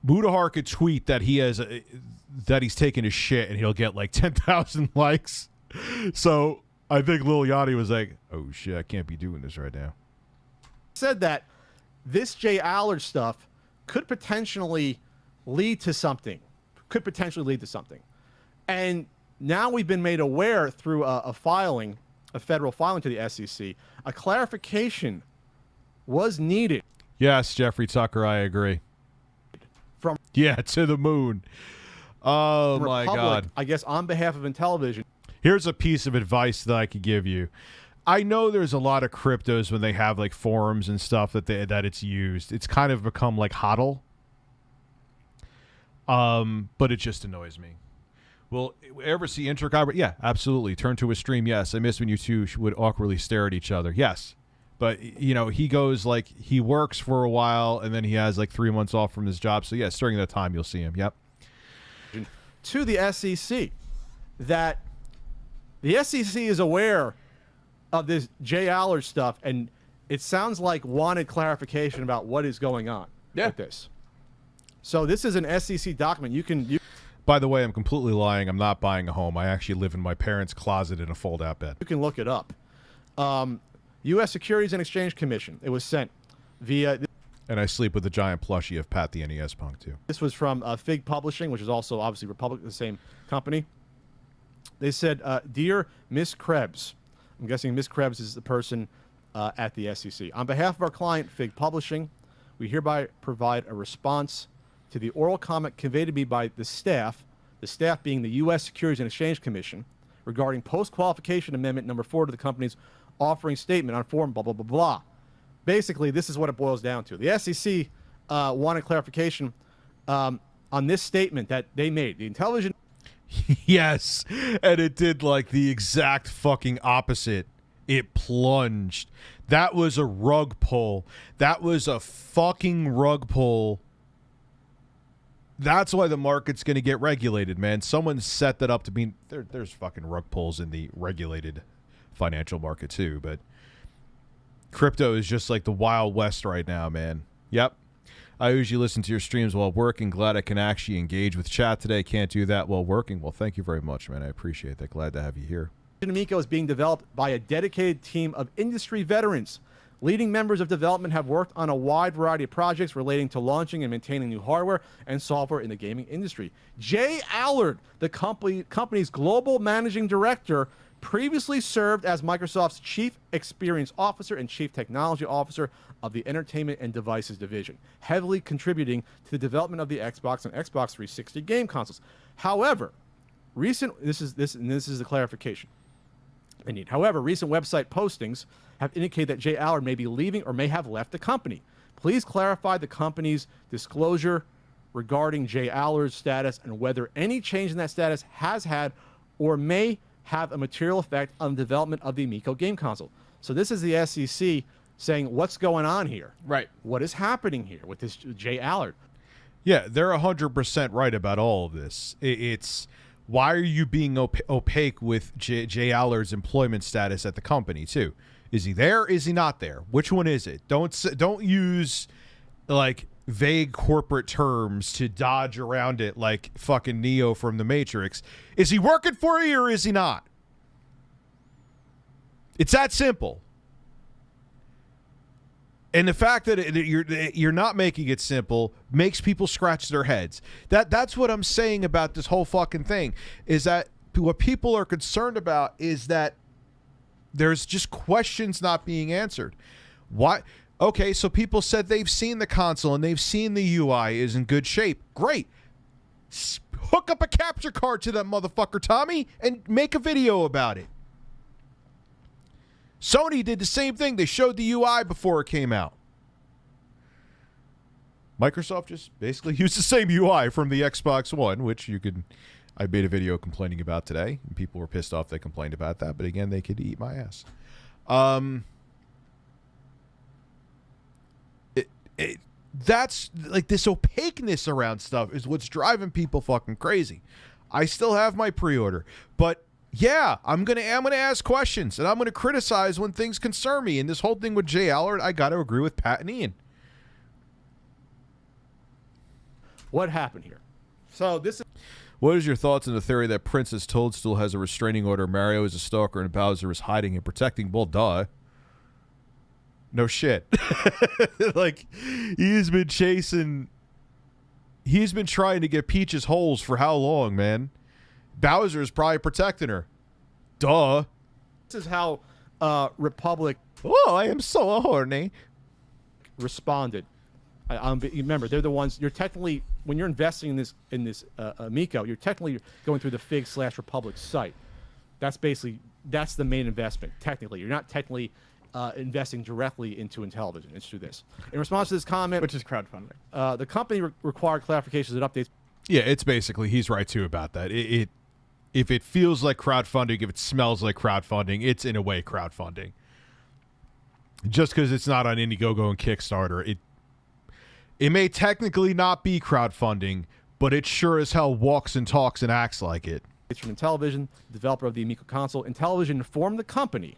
Speaker 5: Budahar could tweet that that he's taking his shit, and he'll get like 10,000 likes. So I think Lil Yachty was like, oh, shit, I can't be doing this right now.
Speaker 2: said that this Jay Allard stuff could potentially lead to something. And now we've been made aware through a federal filing to the SEC, a clarification was needed.
Speaker 5: Yes, Jeffrey Tucker, I agree. Yeah, to the moon. Oh, my
Speaker 2: Republic,
Speaker 5: God.
Speaker 2: I guess on behalf of Intellivision.
Speaker 5: Here's a piece of advice that I could give you. I know there's a lot of cryptos when they have like forums and stuff that it's used. It's kind of become like HODL. But it just annoys me. Will ever see Intercom? Yeah, absolutely. Turn to a stream. Yes. I miss when you two would awkwardly stare at each other. Yes. But, you know, he goes like he works for a while and then he has like 3 months off from his job. So, yes, during that time, you'll see him. Yep.
Speaker 2: To the SEC that the SEC is aware of this Jay Allard stuff, and it sounds like wanted clarification about what is going on with this. So this is an SEC document. You can.
Speaker 5: By the way, I'm completely lying. I'm not buying a home. I actually live in my parents' closet in a fold-out bed.
Speaker 2: You can look it up. U.S. Securities and Exchange Commission. It was sent via.
Speaker 5: And I sleep with a giant plushie of Pat the NES Punk, too.
Speaker 2: This was from Fig Publishing, which is also obviously Republic, the same company. They said, Dear Miss Krebs, I'm guessing Miss Krebs is the person at the SEC. On behalf of our client, Fig Publishing, we hereby provide a response to the oral comment conveyed to me by the staff being the U.S. Securities and Exchange Commission, regarding post-qualification amendment number 4 to the company's offering statement on form blah, blah, blah, blah. Basically, this is what it boils down to. The SEC wanted clarification on this statement that they made. The Intellivision.
Speaker 5: Yes, and it did like the exact fucking opposite. It plunged. That was a rug pull. That was a fucking rug pull. That's why the market's going to get regulated, man. Someone set that up to be. There's fucking rug pulls in the regulated financial market too, but crypto is just like the Wild West right now, man. Yep. I usually listen to your streams while working. Glad I can actually engage with chat today. Can't do that while working. Well, thank you very much, man. I appreciate that. Glad to have you here.
Speaker 2: Amico is being developed by a dedicated team of industry veterans. Leading members of development have worked on a wide variety of projects relating to launching and maintaining new hardware and software in the gaming industry. Jay Allard, the company's global managing director, previously served as Microsoft's Chief Experience Officer and Chief Technology Officer of the Entertainment and Devices Division, heavily contributing to the development of the Xbox and Xbox 360 game consoles. However, this is the clarification I need. However, recent website postings have indicated that Jay Allard may be leaving or may have left the company. Please clarify the company's disclosure regarding Jay Allard's status and whether any change in that status has had or may have a material effect on the development of the Amico game console. So this is the SEC saying, what's going on here?
Speaker 4: Right.
Speaker 2: What is happening here with this Jay Allard?
Speaker 5: Yeah, they're 100% right about all of this. It's why are you being opaque with Jay Allard's employment status at the company, too? Is he there? Is he not there? Which one is it? Don't use like vague corporate terms to dodge around it like fucking Neo from the Matrix. Is he working for you or is he not? It's that simple. And the fact that you're not making it simple makes people scratch their heads. That's what I'm saying about this whole fucking thing, is that what people are concerned about is that there's just questions not being answered. Why? Okay, so people said they've seen the console and they've seen the UI is in good shape. Great. Hook up a capture card to that motherfucker, Tommy, and make a video about it. Sony did the same thing. They showed the UI before it came out. Microsoft just basically used the same UI from the Xbox One, which you could... I made a video complaining about today, and people were pissed off they complained about that, but again, they could eat my ass. That's like this opaqueness around stuff is what's driving people fucking crazy. I still have my pre-order, but yeah, I'm gonna ask questions and I'm gonna criticize when things concern me. And this whole thing with Jay Allard, I got to agree with Pat and Ian.
Speaker 2: What happened here? So this is.
Speaker 5: What is your thoughts on the theory that Princess Toadstool has a restraining order, Mario is a stalker, and Bowser is hiding and protecting? Well, duh. No shit. Like, he's been trying to get Peach's holes for how long, man? Bowser's probably protecting her. Duh.
Speaker 2: This is how Republic...
Speaker 5: Oh, I am so horny.
Speaker 2: ...responded. Remember, they're the ones... You're technically... When you're investing in this Amico, you're technically going through the Fig/Republic site. That's basically... That's the main investment, technically. You're not technically... investing directly into Intellivision. It's through this. In response to this comment,
Speaker 4: which is crowdfunding,
Speaker 2: the company required clarifications and updates.
Speaker 5: Yeah, it's basically, he's right too about that. If it feels like crowdfunding, if it smells like crowdfunding, it's in a way crowdfunding. Just because it's not on Indiegogo and Kickstarter, it may technically not be crowdfunding, but it sure as hell walks and talks and acts like it.
Speaker 2: It's from Intellivision, developer of the Amico console. Intellivision informed the company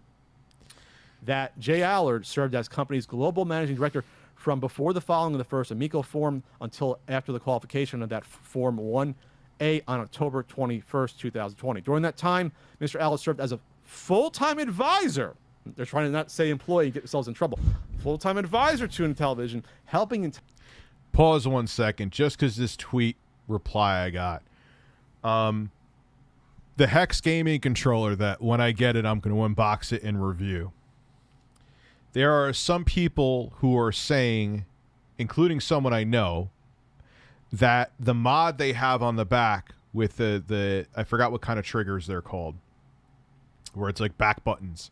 Speaker 2: that Jay Allard served as company's global managing director from before the filing of the first Amico form until after the qualification of that Form 1A on October 21st, 2020. During that time, Mr. Allard served as a full-time advisor. They're trying to not say employee and get themselves in trouble. Full-time advisor to Intellivision, helping...
Speaker 5: Pause 1 second, just because this tweet reply I got. The Hex Gaming controller that when I get it, I'm going to unbox it and review. There are some people who are saying, including someone I know, that the mod they have on the back with the I forgot what kind of triggers they're called, where it's like back buttons,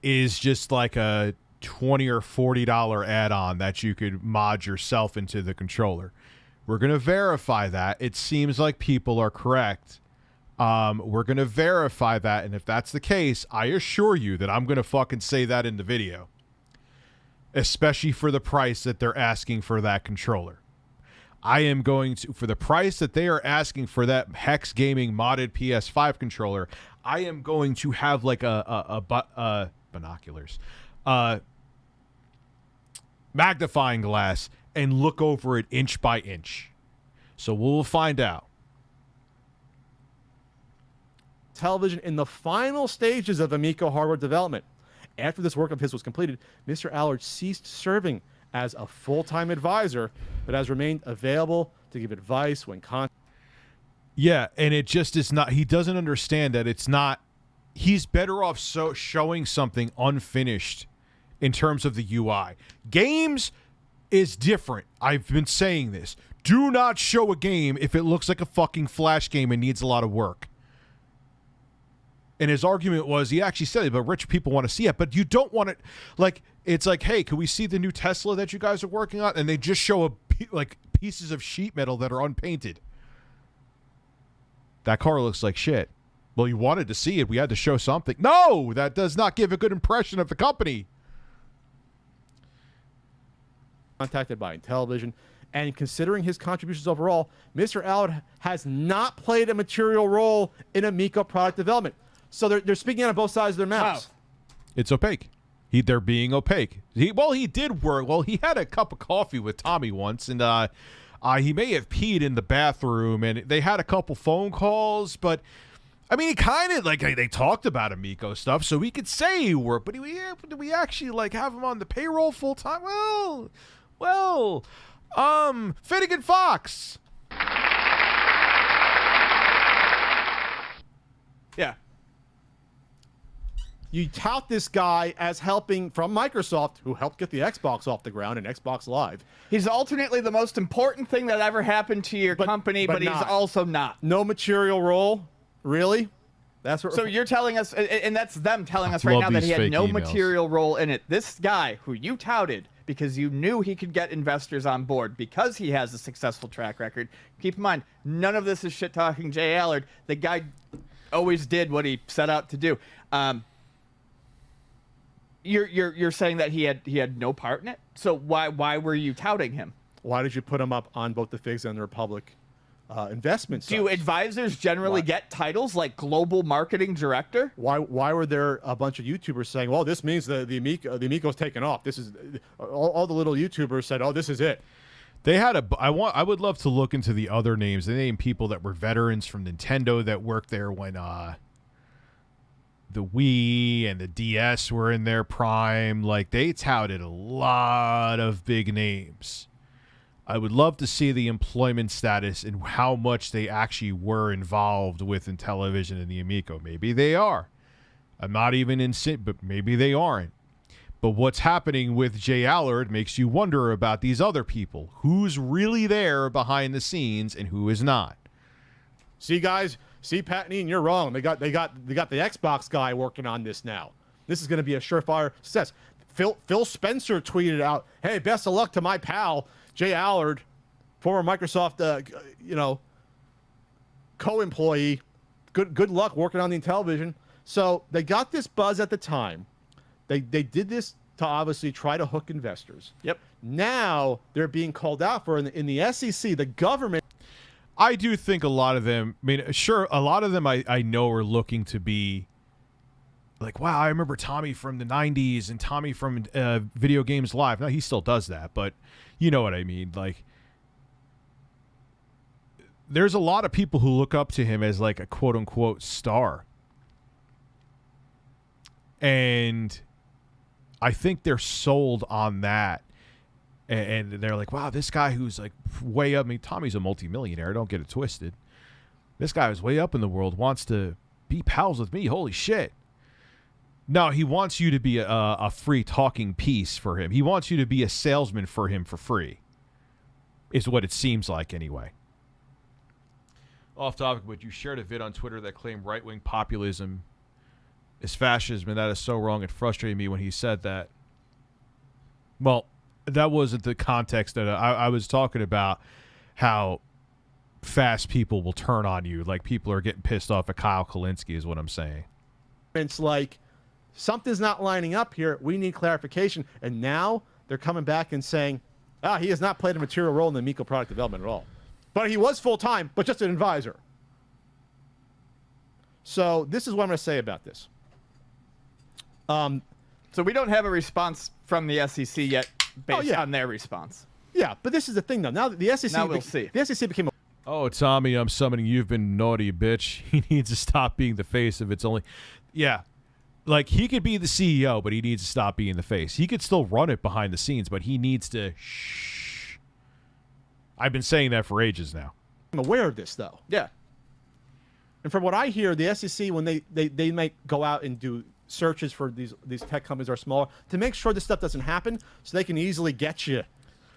Speaker 5: is just like a $20 or $40 add-on that you could mod yourself into the controller. We're going to verify that. It seems like people are correct. We're going to verify that, and if that's the case, I assure you that I'm going to fucking say that in the video. Especially for the price that they're asking for that controller. I am going to, for the price that they are asking for that Hex Gaming modded PS5 controller, I am going to have like a binoculars, magnifying glass and look over it inch by inch. So we'll find out.
Speaker 2: Television in the final stages of Amico hardware development. After this work of his was completed, Mr. Allard ceased serving as a full-time advisor, but has remained available to give advice when
Speaker 5: Yeah, and it just is not... He doesn't understand that it's not... He's better off showing something unfinished in terms of the UI. Games is different. I've been saying this. Do not show a game if it looks like a fucking Flash game and needs a lot of work. And his argument was, he actually said it, but rich people want to see it. But you don't want it, like, it's like, hey, can we see the new Tesla that you guys are working on? And they just show like pieces of sheet metal that are unpainted. That car looks like shit. Well, you wanted to see it. We had to show something. No, that does not give a good impression of the company.
Speaker 2: Contacted by Intellivision. And considering his contributions overall, Mr. Allard has not played a material role in Amico product development. So they're speaking out of both sides of their mouths.
Speaker 5: It's opaque. They're being opaque. He did work. Well, he had a cup of coffee with Tommy once, and he may have peed in the bathroom, and they had a couple phone calls, but I mean, he kind of like they talked about Amico stuff, so we could say he worked, but do we actually like have him on the payroll full time? Finnegan Fox.
Speaker 4: Yeah.
Speaker 2: You tout this guy as helping from Microsoft, who helped get the Xbox off the ground and Xbox Live.
Speaker 4: He's alternately the most important thing that ever happened to your company, but he's also not.
Speaker 2: No material role, really? That's what.
Speaker 4: So you're telling us, and that's them telling us right now that he had no material role in it. This guy who you touted because you knew he could get investors on board because he has a successful track record. Keep in mind, none of this is shit talking Jay Allard. The guy always did what he set out to do. You're saying that he had no part in it. So why were you touting him?
Speaker 2: Why did you put him up on both the Figs and the Republic investment sites?
Speaker 4: Do advisors generally get titles like global marketing director?
Speaker 2: Why were there a bunch of YouTubers saying, "Well, this means the Amico's taken off"? This is all the little YouTubers said, "Oh, this is it."
Speaker 5: They had I would love to look into the other names. They named people that were veterans from Nintendo that worked there when the Wii and the DS were in their prime. Like, they touted a lot of big names. I would love to see the employment status and how much they actually were involved with Intellivision and the Amico. Maybe they are. I'm not even in sin, but maybe they aren't. But what's happening with Jay Allard makes you wonder about these other people. Who's really there behind the scenes and who is not?
Speaker 2: See, guys, Pat and Ian, you're wrong. They got the Xbox guy working on this now. This is going to be a surefire success. Phil Spencer tweeted out, "Hey, best of luck to my pal Jay Allard, former Microsoft, co-employee. Good luck working on the Intellivision." So they got this buzz at the time. They did this to obviously try to hook investors.
Speaker 4: Yep.
Speaker 2: Now they're being called out for in the SEC, the government.
Speaker 5: I do think a lot of them, I mean, sure, a lot of them I know are looking to be like, wow, I remember Tommy from the 90s and Tommy from Video Games Live. Now, he still does that, but you know what I mean. Like, there's a lot of people who look up to him as like a quote-unquote star. And I think they're sold on that. And they're like, wow, this guy who's like way up. I mean, Tommy's a multimillionaire. Don't get it twisted. This guy who's way up in the world wants to be pals with me. Holy shit. No, he wants you to be a free talking piece for him. He wants you to be a salesman for him for free. Is what it seems like anyway. Off topic, but you shared a vid on Twitter that claimed right-wing populism is fascism, and that is so wrong. It frustrated me when he said that. Well, that wasn't the context that I was talking about, how fast people will turn on you. Like, people are getting pissed off at Kyle Kalinske is what I'm saying.
Speaker 2: It's like, something's not lining up here. We need clarification. And now they're coming back and saying, he has not played a material role in the Amico product development at all. But he was full-time, but just an advisor. So this is what I'm going to say about this.
Speaker 4: So we don't have a response from the SEC yet based on their response.
Speaker 2: Yeah, but this is the thing, though. Now that the SEC,
Speaker 4: now we'll see.
Speaker 2: The SEC became a...
Speaker 5: Oh, Tommy, I'm summoning you've been naughty, bitch. He needs to stop being the face if it's only... Yeah. Like, he could be the CEO, but he needs to stop being the face. He could still run it behind the scenes, but he needs to shh. I've been saying that for ages now.
Speaker 2: I'm aware of this, though.
Speaker 4: Yeah.
Speaker 2: And from what I hear, the SEC, when they might go out and do searches for these tech companies are smaller, to make sure this stuff doesn't happen, so they can easily get you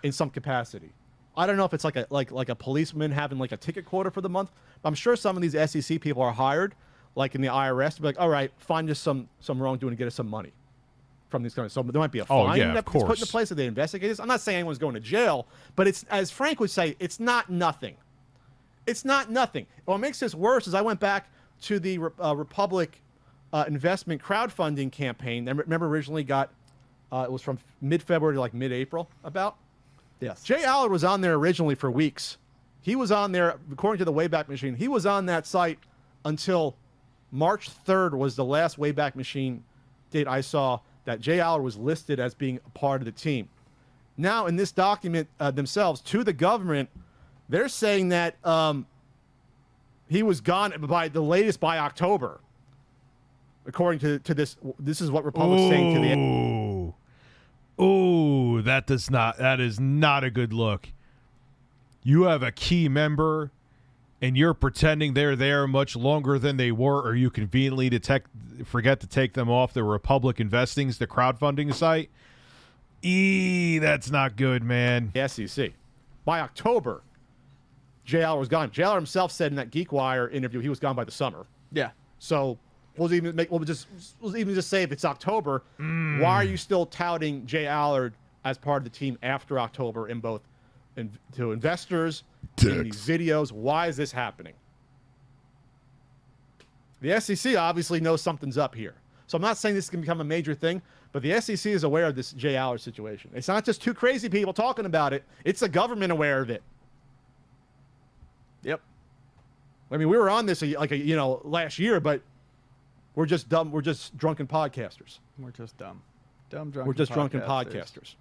Speaker 2: in some capacity. I don't know if it's like a policeman having like a ticket quota for the month. I'm sure some of these SEC people are hired, like in the IRS, to be like, all right, find us some wrongdoing and get us some money from these companies. So there might be a fine that's put into place if they investigate this. I'm not saying anyone's going to jail, but it's, as Frank would say, it's not nothing. It's not nothing. What makes this worse is I went back to the Republic investment crowdfunding campaign. I remember originally got, it was from mid-February to like mid-April about.
Speaker 4: Yes.
Speaker 2: Jay Allard was on there originally for weeks. He was on there, according to the Wayback Machine, he was on that site until March 3rd was the last Wayback Machine date I saw that Jay Allard was listed as being a part of the team. Now, in this document themselves to the government, they're saying that he was gone by the latest by October. According to this is what Republic's saying to the.
Speaker 5: Ooh, that is not a good look. You have a key member, and you're pretending they're there much longer than they were, or you conveniently forget to take them off the Republic Investings, the crowdfunding site. That's not good, man.
Speaker 2: The SEC. By October, Jay Allard was gone. Jay Allard himself said in that GeekWire interview he was gone by the summer.
Speaker 4: Yeah.
Speaker 2: So we'll even just say if it's October, why are you still touting Jay Allard as part of the team after October to investors in these videos? Why is this happening? The SEC obviously knows something's up here. So I'm not saying this can become a major thing, but the SEC is aware of this Jay Allard situation. It's not just two crazy people talking about it. It's the government aware of it.
Speaker 4: Yep.
Speaker 2: I mean, we were on this last year, but we're just dumb. We're just drunken podcasters.
Speaker 4: We're just dumb. Drunken
Speaker 2: We're just drunken podcasters.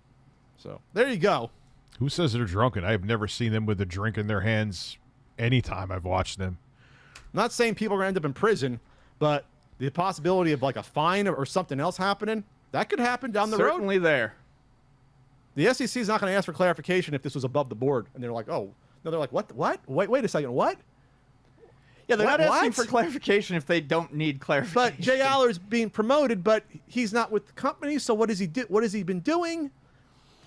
Speaker 2: So there you go.
Speaker 5: Who says they're drunken? I've never seen them with a drink in their hands anytime I've watched them.
Speaker 2: I'm not saying people are going to end up in prison, but the possibility of like a fine or something else happening, that could happen down the road.
Speaker 4: Certainly there.
Speaker 2: The SEC is not going to ask for clarification if this was above the board. And they're like, oh, no, they're like, what? Wait a second, what?
Speaker 4: Yeah, they're not asking
Speaker 2: what?
Speaker 4: for clarification if they don't need clarification.
Speaker 2: But Jay Allard's being promoted, but he's not with the company. So what does he do? What has he been doing?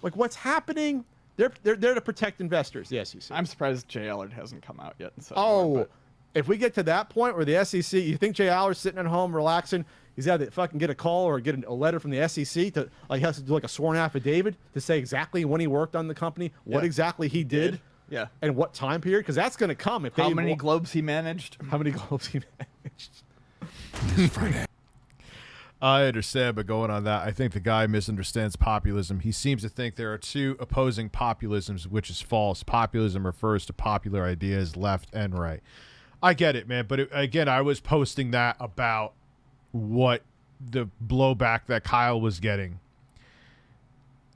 Speaker 2: Like, what's happening? They're there to protect investors, the SEC.
Speaker 4: I'm surprised Jay Allard hasn't come out yet. And said
Speaker 2: Oh,
Speaker 4: more,
Speaker 2: if we get to that point where the SEC, you think Jay Allard's sitting at home relaxing, he's got to fucking get a call or get a letter from the SEC to, like, he has to do like a sworn affidavit to say exactly when he worked on the company, what exactly he did.
Speaker 4: Yeah.
Speaker 2: And what time period? Because that's going to come. If
Speaker 4: how many globes he managed?
Speaker 2: How many globes he managed?
Speaker 5: I understand, but going on that, I think the guy misunderstands populism. He seems to think there are two opposing populisms, which is false. Populism refers to popular ideas, left and right. I get it, man. But again, I was posting that about what the blowback that Kyle was getting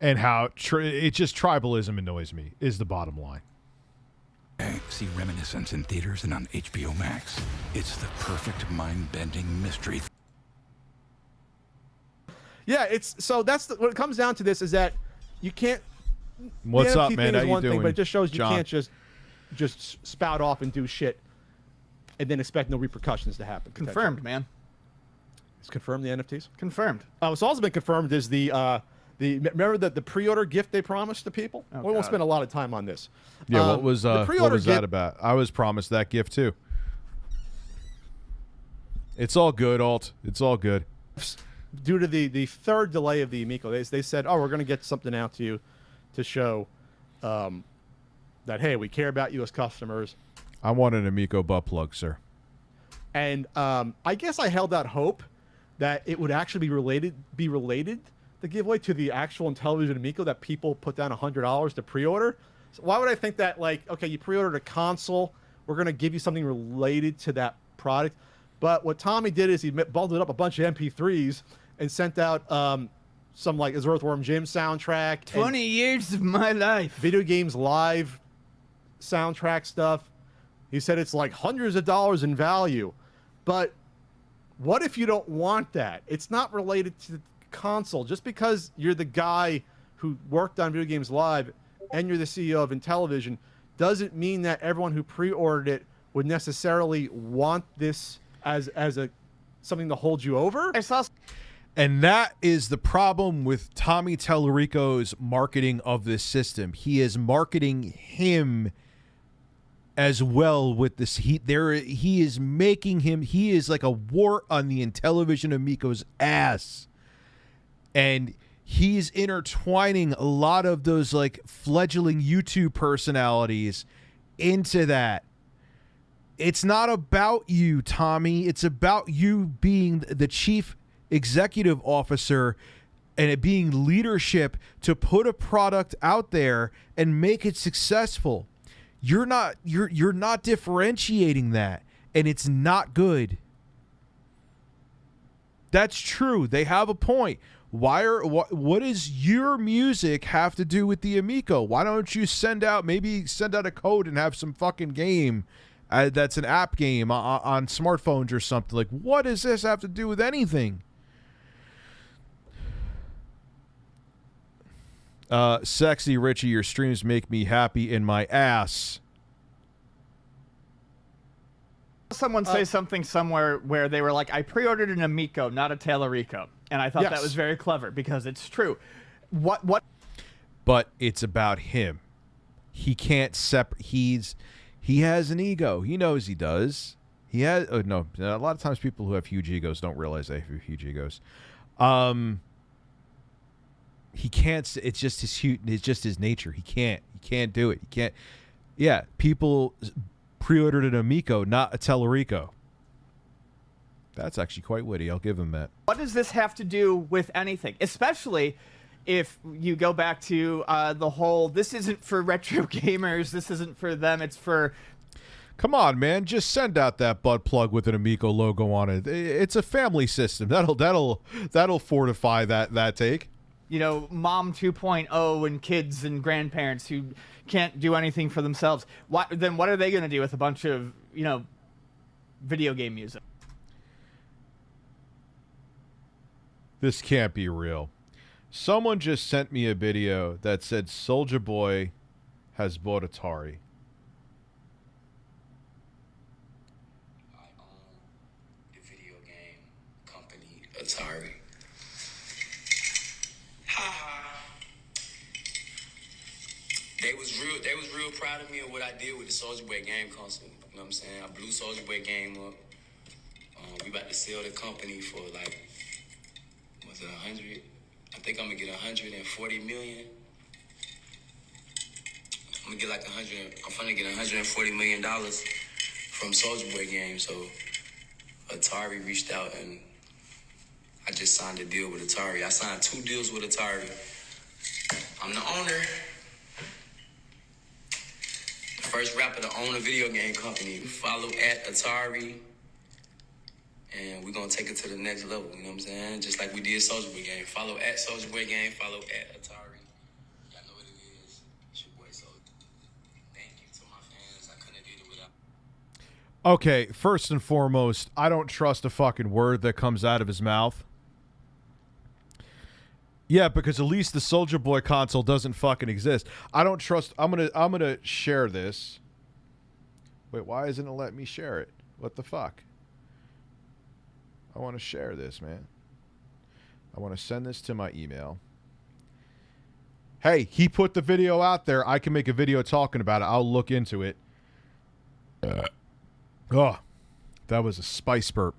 Speaker 5: and how it's just tribalism annoys me is the bottom line.
Speaker 9: See Reminiscence in theaters and on HBO Max. It's the perfect mind-bending mystery.
Speaker 2: Yeah, that's what it comes down to. This is that you can't.
Speaker 5: What's up, man? How you
Speaker 2: doing? But it just shows you
Speaker 5: John?
Speaker 2: can't just spout off and do shit and then expect no repercussions to happen.
Speaker 4: Confirmed, man.
Speaker 2: It's confirmed, the NFTs?
Speaker 4: Confirmed.
Speaker 2: What's also been confirmed is remember the pre-order gift they promised to people?
Speaker 4: Oh,
Speaker 2: we won't
Speaker 4: God.
Speaker 2: spend a lot of time on this.
Speaker 5: Yeah, what was
Speaker 2: pre-order
Speaker 5: that about? I was promised that gift too. It's all good, Alt. It's all good.
Speaker 2: Due to the third delay of the Amico, they said, oh, we're going to get something out to you to show that, hey, we care about you as customers.
Speaker 5: I want an Amico butt plug, sir.
Speaker 2: And I guess I held out hope that it would actually be related, the giveaway, to the actual Intellivision Amico that people put down $100 to pre-order. So why would I think that, like, okay, you pre-ordered a console, we're going to give you something related to that product? But what Tommy did is he bundled up a bunch of MP3s and sent out some, like, his Earthworm Jim soundtrack.
Speaker 4: 20 years of my life.
Speaker 2: Video Games Live soundtrack stuff. He said it's like hundreds of dollars in value. But what if you don't want that? It's not related to the console. Just because you're the guy who worked on Video Games Live and you're the CEO of Intellivision doesn't mean that everyone who pre-ordered it would necessarily want this as something to hold you over.
Speaker 4: I saw.
Speaker 5: And that is the problem with Tommy Talarico's marketing of this system. He is marketing him as well with this. He is making him. He is like a wart on the Intellivision Amico's ass, and he's intertwining a lot of those like fledgling YouTube personalities into that. It's not about you, Tommy. It's about you being the chief executive officer and it being leadership to put a product out there and make it successful. You're not differentiating that, and it's not good. That's true. They have a point. What does your music have to do with the Amico? Why don't you send out a code and have some fucking game that's an app game on smartphones or something? Like, what does this have to do with anything? Sexy Richie, your streams make me happy in my ass.
Speaker 4: Someone say something somewhere where they were like, I pre-ordered an Amico, not a Talarico. And I thought that was very clever because it's true. What?
Speaker 5: But it's about him. He can't he has an ego. He knows he does. He has no. A lot of times people who have huge egos don't realize they have huge egos. He can't. It's just his nature. He can't do it. He can't. Yeah, people pre-ordered an Amico, not a Talarico. That's actually quite witty. I'll give him that.
Speaker 4: What does this have to do with anything? Especially if you go back to the whole, this isn't for retro gamers, this isn't for them, it's for...
Speaker 5: Come on, man. Just send out that butt plug with an Amico logo on it. It's a family system. That'll fortify that take.
Speaker 4: You know, Mom 2.0 and kids and grandparents who can't do anything for themselves. Then what are they going to do with a bunch of, video game music?
Speaker 5: This can't be real. Someone just sent me a video that said Soulja Boy has bought Atari.
Speaker 10: I own the video game company Atari. They was real proud of me of what I did with the Soulja Boy game console. You know what I'm saying? I blew Soulja Boy game up. We about to sell the company for like, was it 100? I think I'm gonna get 140 million. I'm gonna get like 100. I'm finna get 140 million dollars from Soulja Boy game. So Atari reached out and I just signed a deal with Atari. I signed 2 deals with Atari. I'm the owner. The first rapper to own a video game company. Follow at Atari. And we're going to take it to the next level, you know what I'm saying? Just like we did Soulja Boy game. Follow at Soulja Boy game. Follow at Atari. Y'all know what it is. It's your boy Soulja. Thank you to my fans. I couldn't have did it without.
Speaker 5: Okay, first and foremost, I don't trust a fucking word that comes out of his mouth. Yeah, because at least the Soulja Boy console doesn't fucking exist. I don't trust. I'm gonna share this. Wait, why isn't it letting me share it? What the fuck? I want to share this, man. I want to send this to my email. Hey, he put the video out there. I can make a video talking about it. I'll look into it. Oh, that was a spice burp.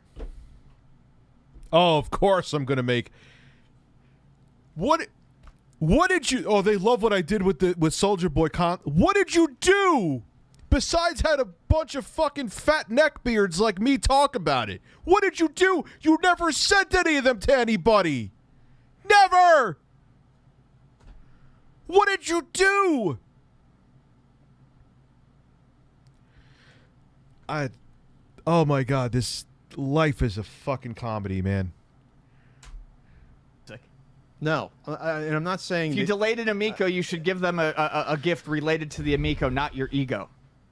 Speaker 5: Oh, of course I'm going to make... What did you... Oh, they love what I did with Soulja Boy What did you do? Besides had a bunch of fucking fat neckbeards like me talk about it. What did you do? You never sent any of them to anybody. Never! What did you do? Oh my God, this life is a fucking comedy, man.
Speaker 2: No, and I'm not saying...
Speaker 4: If you delayed an Amico, you should give them a gift related to the Amico, not your ego.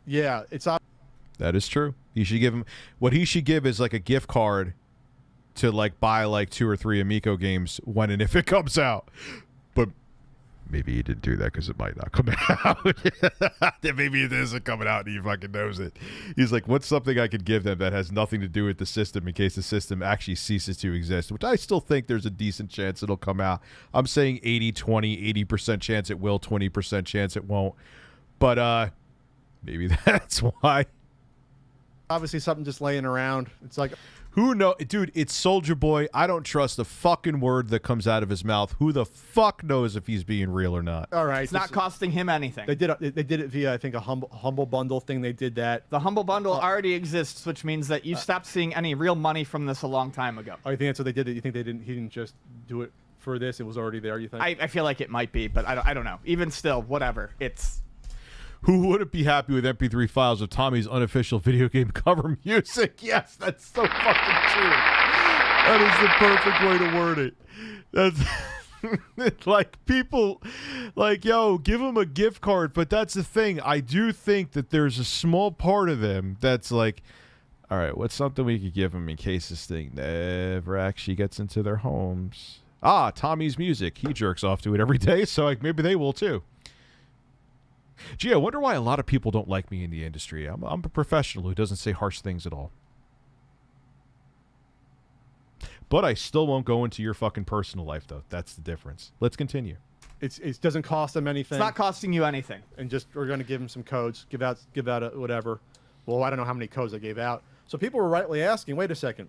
Speaker 2: Yeah, it's...
Speaker 5: That is true. You should give him... What he should give is like a gift card to like buy like 2 or 3 Amico games when and if it comes out. But maybe he didn't do that because it might not come out. Maybe it isn't coming out and he fucking knows it. He's like, what's something I could give them that has nothing to do with the system in case the system actually ceases to exist? Which I still think there's a decent chance it'll come out. I'm saying 80-20, 80% chance it will, 20% chance it won't. But maybe that's why.
Speaker 2: Obviously something just laying around. It's like...
Speaker 5: Who knows? Dude, it's Soulja Boy. I don't trust a fucking word that comes out of his mouth. Who the fuck knows if he's being real or not?
Speaker 2: All right.
Speaker 4: It's not costing him anything.
Speaker 2: They did it via, I think, a humble bundle thing. They did that.
Speaker 4: The humble bundle already exists, which means that you stopped seeing any real money from this a long time ago.
Speaker 2: Oh, you think that's what they did? You think he didn't just do it for this? It was already there, you think?
Speaker 4: I feel like it might be, but I don't know. Even still, whatever. It's...
Speaker 5: Who wouldn't be happy with MP3 files of Tommy's unofficial video game cover music? Yes, that's so fucking true. That is the perfect way to word it. That's like people like, yo, give them a gift card. But that's the thing. I do think that there's a small part of them that's like, all right, what's something we could give them in case this thing never actually gets into their homes? Ah, Tommy's music. He jerks off to it every day, so like maybe they will too. Gee, I wonder why a lot of people don't like me in the industry. I'm a professional who doesn't say harsh things at all. But I still won't go into your fucking personal life, though. That's the difference. Let's continue.
Speaker 2: It doesn't cost them anything.
Speaker 4: It's not costing you anything.
Speaker 2: And just we're going to give them some codes, give out whatever. Well, I don't know how many codes I gave out. So people were rightly asking, wait a second,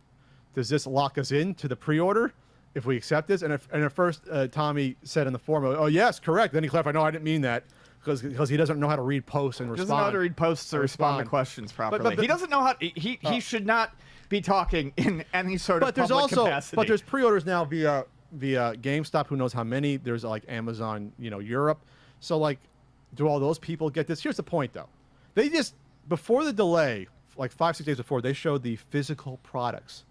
Speaker 2: does this lock us into the pre-order if we accept this? And at first, Tommy said in the forum, oh, yes, correct. Then he clarified, no, I didn't mean that. Because he doesn't know how to read posts and respond.
Speaker 4: He doesn't know how to read posts or respond to questions properly. But he doesn't know how. He should not be talking in any sort of public capacity.
Speaker 2: But there's pre-orders now via GameStop. Who knows how many? There's like Amazon, Europe. So like, do all those people get this? Here's the point, though. They just before the delay, like 5-6 days before, they showed the physical products.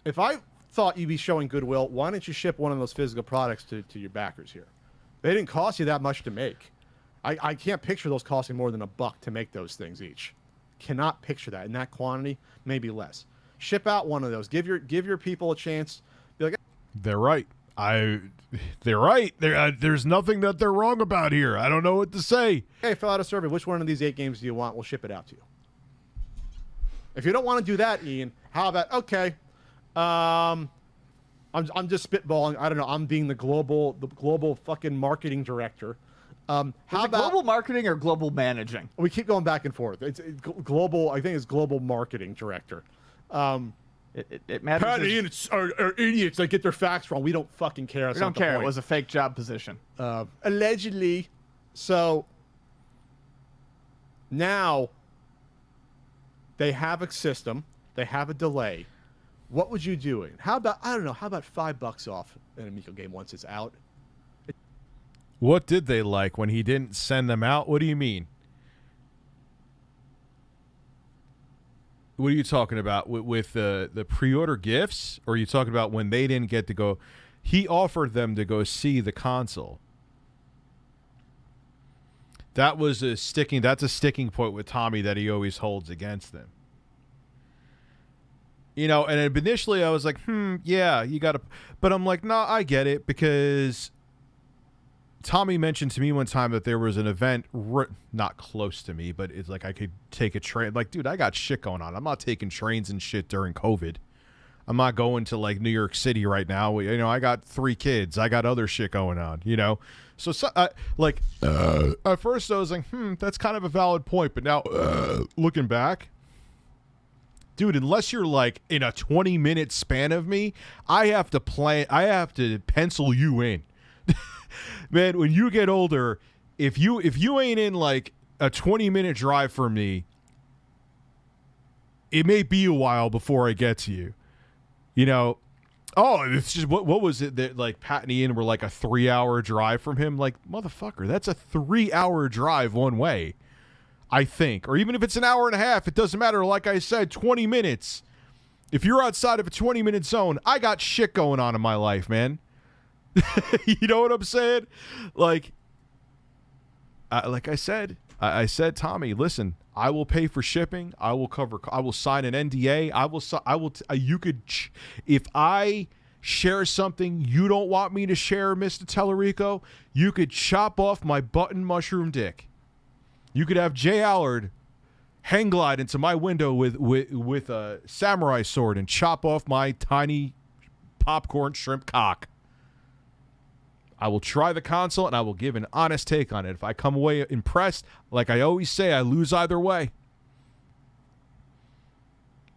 Speaker 2: If I thought you'd be showing goodwill, why don't you ship one of those physical products to your backers here? They didn't cost you that much to make. I can't picture those costing more than $1 to make those things each. Cannot picture that in that quantity, maybe less. Ship out one of those. Give your people a chance. Be like,
Speaker 5: they're right. They're right. There's nothing that they're wrong about here. I don't know what to say.
Speaker 2: Hey, fill out a survey. Which one of these 8 games do you want? We'll ship it out to you. If you don't want to do that, Ian, how about okay? I'm just spitballing. I don't know. I'm being the global fucking marketing director. How about
Speaker 4: global marketing or global managing?
Speaker 2: We keep going back and forth. It's global. I think it's global marketing director.
Speaker 4: It matters.
Speaker 2: Pat and Ian are idiots that get their facts wrong. We don't fucking care.
Speaker 4: We don't care. It was a fake job position.
Speaker 2: Allegedly. So now they have a system. They have a delay. What would you do? How about, I don't know, how about $5 off an Amico game once it's out?
Speaker 5: What did they like when he didn't send them out? What do you mean? What are you talking about with the pre-order gifts? Or are you talking about when they didn't get to go? He offered them to go see the console. That's a sticking point with Tommy that he always holds against them. And initially I was like, yeah, you got to, but I'm like, no, I get it, because Tommy mentioned to me one time that there was an event not close to me, but it's like I could take a train. Like, dude, I got shit going on. I'm not taking trains and shit during COVID. I'm not going to like New York City right now. I got 3 kids. I got other shit going on, So at first I was like, that's kind of a valid point. But now looking back, dude, unless you're like in a 20-minute span of me, I have to pencil you in. Man, when you get older, if you ain't in like a 20-minute drive from me, it may be a while before I get to you. It's just what was it that like Pat and Ian were like a 3-hour drive from him? Like, motherfucker, that's a 3-hour drive one way. I think, or even if it's an hour and a half, it doesn't matter. Like I said, 20 minutes. If you're outside of a 20-minute zone, I got shit going on in my life, man. You know what I'm saying? Like I said, Tommy, listen, I will pay for shipping. I will sign an NDA. If I share something you don't want me to share, Mr. Talarico, you could chop off my button mushroom dick. You could have Jay Allard hang glide into my window with a samurai sword and chop off my tiny popcorn shrimp cock. I will try the console and I will give an honest take on it. If I come away impressed, like I always say, I lose either way.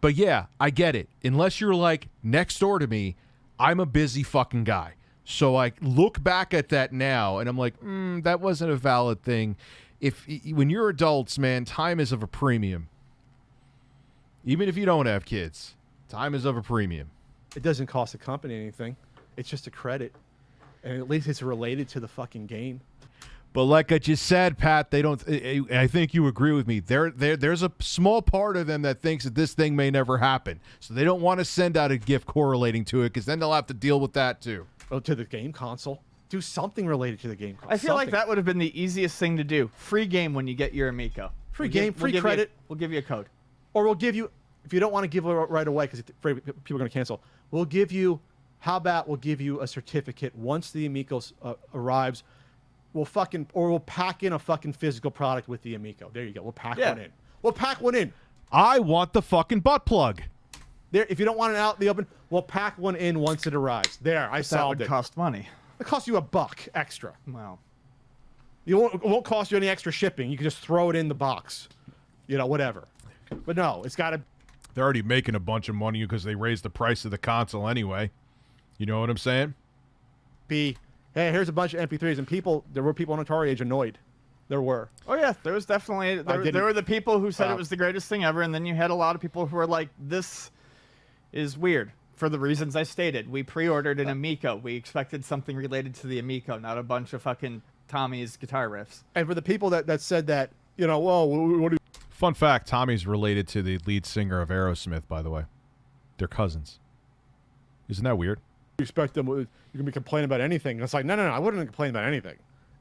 Speaker 5: But yeah, I get it. Unless you're like next door to me, I'm a busy fucking guy. So I look back at that now and I'm like, that wasn't a valid thing. When you're adults, man, time is of a premium. Even if you don't have kids, time is of a premium.
Speaker 2: It doesn't cost the company anything. It's just a credit. And at least it's related to the fucking game.
Speaker 5: But like I just said, Pat, they don't. I think you agree with me. There's a small part of them that thinks that this thing may never happen, so they don't want to send out a gift correlating to it because then they'll have to deal with that too.
Speaker 2: Oh, to the game console. Do something related to the game console.
Speaker 4: I feel like that would have been the easiest thing to do. Free game when you get your Amico.
Speaker 2: Free game, free credit.
Speaker 4: We'll give you a code.
Speaker 2: Or we'll give you, if you don't want to give it right away because people are going to cancel, we'll give you, how about we'll give you a certificate once the Amico arrives. We'll pack in a fucking physical product with the Amico. There you go. We'll pack one in. We'll pack one in.
Speaker 5: I want the fucking butt plug.
Speaker 2: There, if you don't want it out in the open, we'll pack one in once it arrives. There, I solved it.
Speaker 4: That would cost money.
Speaker 2: It costs you $1 extra.
Speaker 4: Wow.
Speaker 2: It won't cost you any extra shipping. You can just throw it in the box. You know, whatever. But no, it's got to...
Speaker 5: They're already making a bunch of money because they raised the price of the console anyway. You know what I'm saying?
Speaker 2: Hey, here's a bunch of MP3s, and there were people on Atari Age annoyed. There were.
Speaker 4: Oh yeah, there was definitely there were the people who said it was the greatest thing ever, and then you had a lot of people who were like, "This is weird." For the reasons I stated, we pre-ordered an Amico. We expected something related to the Amico, not a bunch of fucking Tommy's guitar riffs.
Speaker 2: And for the people that said that, you know, well, what do you...
Speaker 5: Fun fact: Tommy's related to the lead singer of Aerosmith. By the way, they're cousins. Isn't that weird?
Speaker 2: You expect them, you're gonna be complaining about anything. It's like, no, I wouldn't complain about anything.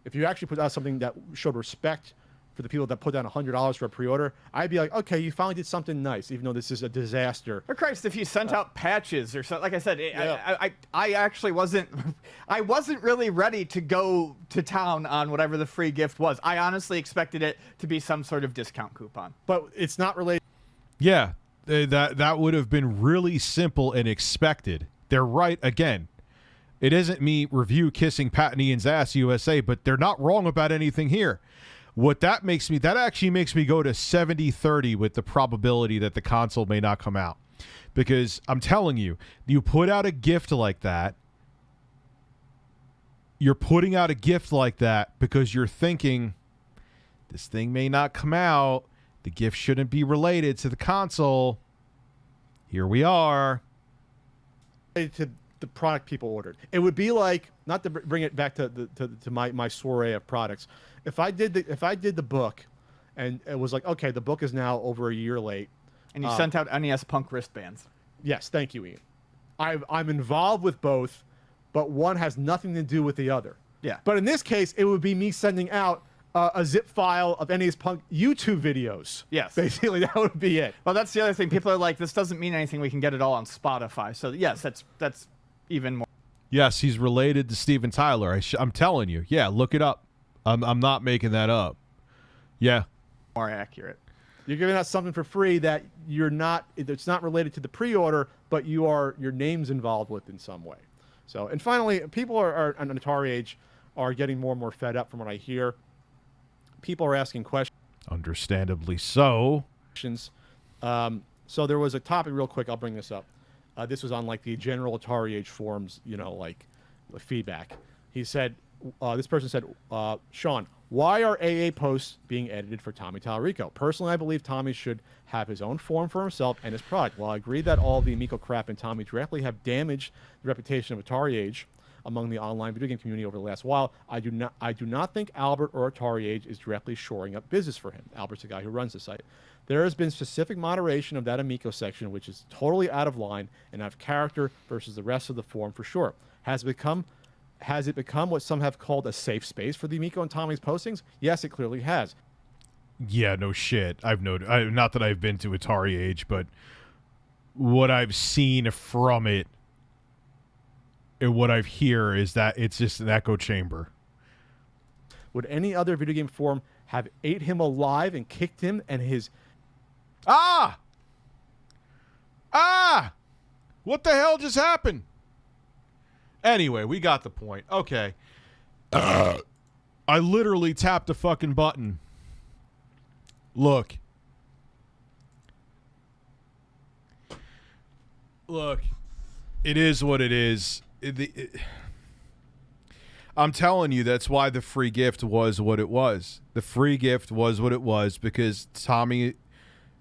Speaker 2: If you actually put out something that showed respect for the people that put down $100 for a pre-order, I'd be like, okay, you finally did something nice, even though this is a disaster.
Speaker 4: For Christ, if you sent out patches or something, like I said, I actually wasn't, I wasn't really ready to go to town on whatever the free gift was. I honestly expected it to be some sort of discount coupon.
Speaker 2: But it's not related.
Speaker 5: Yeah, that would have been really simple and expected. They're right again. It isn't me review kissing Pat and Ian's ass USA, but they're not wrong about anything here. What that actually makes me go to 70-30 with the probability that the console may not come out. Because I'm telling you, you put out a gift like that, you're putting out a gift like that because you're thinking this thing may not come out. The gift shouldn't be related to the console. Here we are.
Speaker 2: To the product people ordered. It would be like, not to bring it back to my soiree of products. If I did the book, and it was like, okay, the book is now over a year late,
Speaker 4: and you sent out NES Punk wristbands.
Speaker 2: Yes, thank you, Ian. I'm involved with both, but one has nothing to do with the other.
Speaker 4: Yeah.
Speaker 2: But in this case, it would be me sending out a zip file of NES Punk YouTube videos.
Speaker 4: Yes.
Speaker 2: Basically, that would be it.
Speaker 4: Well, that's the other thing. People are like, this doesn't mean anything. We can get it all on Spotify. So, yes, that's even more.
Speaker 5: Yes, he's related to Steven Tyler. I'm telling you. Yeah, look it up. I'm not making that up. Yeah.
Speaker 4: More accurate.
Speaker 2: You're giving out something for free that it's not related to the pre-order, but your name's involved with in some way. So, and finally, people are on Atari Age are getting more and more fed up from what I hear. People are asking questions.
Speaker 5: Understandably so.
Speaker 2: So there was a topic real quick. I'll bring this up. This was on like the general Atari Age forums, you know, like feedback. He said, this person said, Sean, why are AA posts being edited for Tommy Talarico? Personally, I believe Tommy should have his own forum for himself and his product. While I agree that all the Amico crap and Tommy directly have damaged the reputation of Atari Age among the online video game community over the last while, I do not think Albert or Atari Age is directly shoring up business for him. Albert's the guy who runs the site. There has been specific moderation of that Amico section, which is totally out of line and out of character versus the rest of the forum for sure. Has it become what some have called a safe space for the Amico and Tommy's postings? Yes, it clearly has.
Speaker 5: Yeah, no shit. I've noted. Not that I've been to Atari Age, but what I've seen from it and what I've hear is that it's just an echo chamber.
Speaker 2: Would any other video game forum have ate him alive and kicked him and his...
Speaker 5: What the hell just happened? Anyway, we got the point. Okay. I literally tapped a fucking button. Look, it is what it is. I'm telling you, that's why the free gift was what it was. The free gift was what it was because Tommy...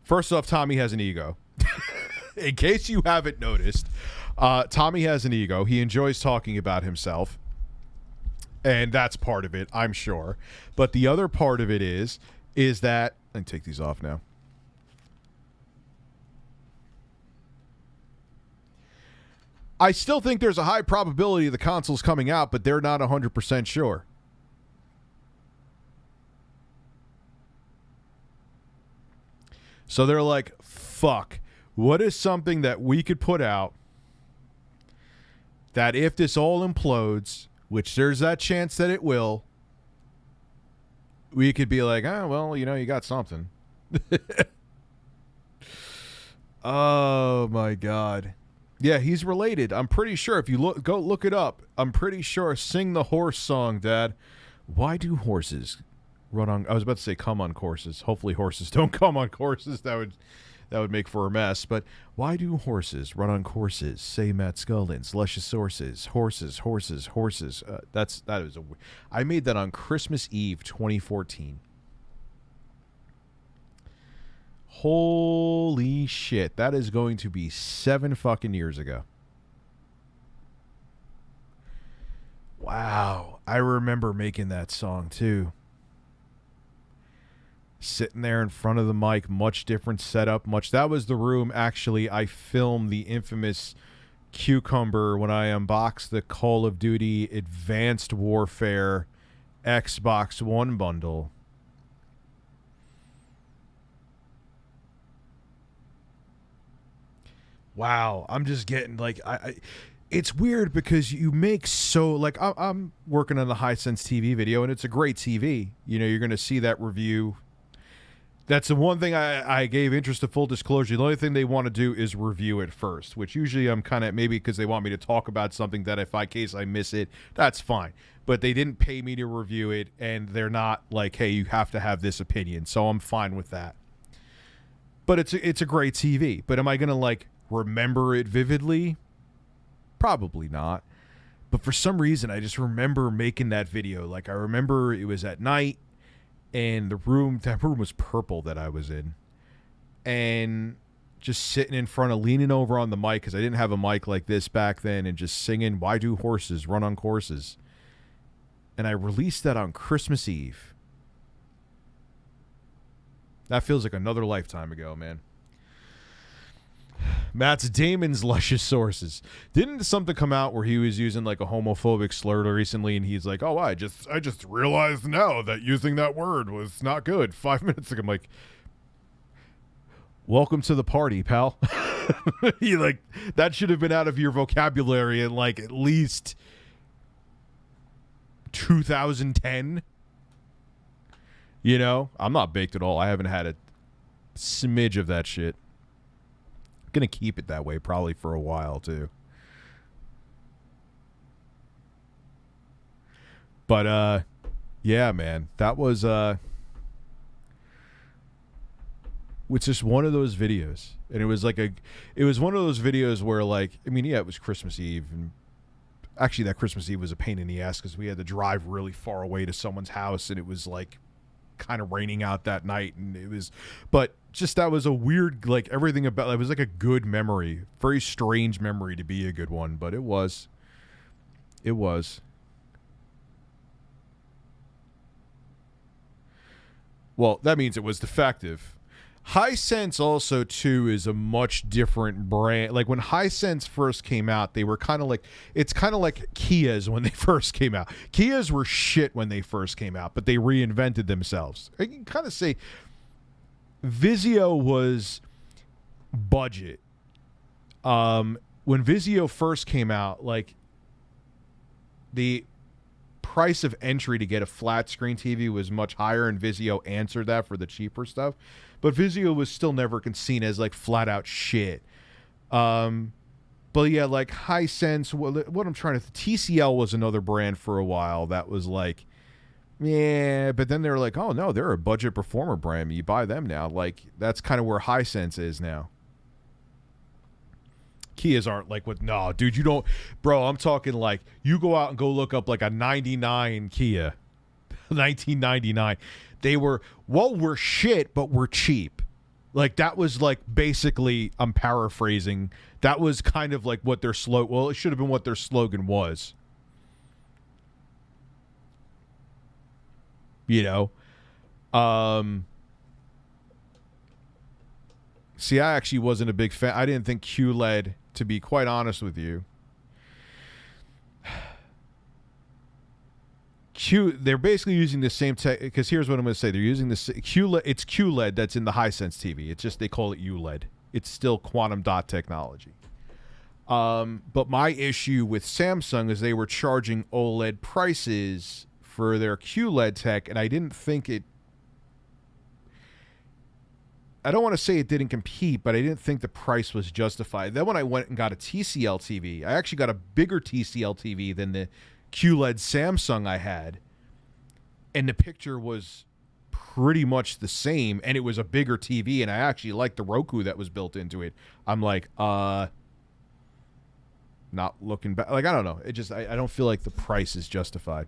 Speaker 5: First off, Tommy has an ego. In case you haven't noticed, Tommy has an ego. He enjoys talking about himself. And that's part of it, I'm sure. But the other part of it is that, I can take these off now. I still think there's a high probability of the console's coming out, but they're not 100% sure. So they're like, fuck, what is something that we could put out that if this all implodes, which there's that chance that it will, we could be like, oh, well, you know, you got something. Oh, my God. Yeah, he's related. I'm pretty sure. If you go look it up, I'm pretty sure. Sing the horse song, Dad. Why do horses run on... I was about to say come on courses. Hopefully horses don't come on courses. That would make for a mess. But why do horses run on courses? Say Matt Scullins. Luscious sources. Horses. I made that on Christmas Eve 2014. Holy shit. That is going to be 7 fucking years ago. Wow. I remember making that song too. Sitting there in front of the mic, much different setup. That was the room, actually, I filmed the infamous Cucumber when I unboxed the Call of Duty Advanced Warfare Xbox One bundle. Wow, I'm just getting like it's weird because you make so like I'm working on the Hisense TV video and it's a great TV. You know, you're going to see that review. That's the one thing I gave interest to full disclosure. The only thing they want to do is review it first, which usually I'm kind of maybe because they want me to talk about something that if in case I miss it, that's fine. But they didn't pay me to review it and they're not like, hey, you have to have this opinion. So I'm fine with that. But it's a great TV. But am I going to like remember it vividly? Probably not. But for some reason, I just remember making that video. Like I remember it was at night. And that room was purple that I was in. And just sitting in front of, leaning over on the mic, because I didn't have a mic like this back then, and just singing, Why Do Horses Run on Courses? And I released that on Christmas Eve. That feels like another lifetime ago, man. Matt's Damon's luscious sources. Didn't something come out where he was using like a homophobic slur recently and he's like, oh, I just realized now that using that word was not good 5 minutes ago. I'm like, welcome to the party, pal. You like that should have been out of your vocabulary in like at least 2010. You know, I'm not baked at all. I haven't had a smidge of that shit. Gonna keep it that way probably for a while too. But yeah, man, that was it's just one of those videos. And it was one of those videos where like, I mean, yeah, it was Christmas Eve, and actually that Christmas Eve was a pain in the ass because we had to drive really far away to someone's house and it was like kind of raining out that night, and it was, but just that was a weird, like everything about it was like a good memory, very strange memory to be a good one, but it was. Well, that means it was defective. Hisense also too is a much different brand. Like when Hisense first came out, they were kind of like, it's kind of like Kias when they first came out. Kias were shit when they first came out, but they reinvented themselves. I can kind of say Vizio was budget. When Vizio first came out, like the price of entry to get a flat screen TV was much higher, and Vizio answered that for the cheaper stuff. But Vizio was still never seen as like flat out shit. But yeah, like Hisense, what I'm trying to, TCL was another brand for a while that was like, yeah, but then they're like, oh no, they're a budget performer brand. You buy them now. Like that's kind of where Hisense is now. Kias aren't like what? No, dude, you don't, bro. I'm talking like you go out and go look up like a 99 Kia, 1999. They were, well, we're shit, but we're cheap. Like that was like basically, I'm paraphrasing. That was kind of like what their slogan. Well, it should have been what their slogan was. You know? See, I actually wasn't a big fan. I didn't think QLED, to be quite honest with you. They're basically using the same tech, because here's what I'm going to say. They're using this QLED. It's QLED that's in the Hisense TV. It's just they call it ULED. It's still quantum dot technology. But my issue with Samsung is they were charging OLED prices for their QLED tech, and I didn't think it. I don't want to say it didn't compete, but I didn't think the price was justified. Then when I went and got a TCL TV, I actually got a bigger TCL TV than the QLED Samsung I had, and the picture was pretty much the same, and it was a bigger TV, and I actually liked the Roku that was built into it. I'm like, not looking back. Like, I don't know. It just, I don't feel like the price is justified.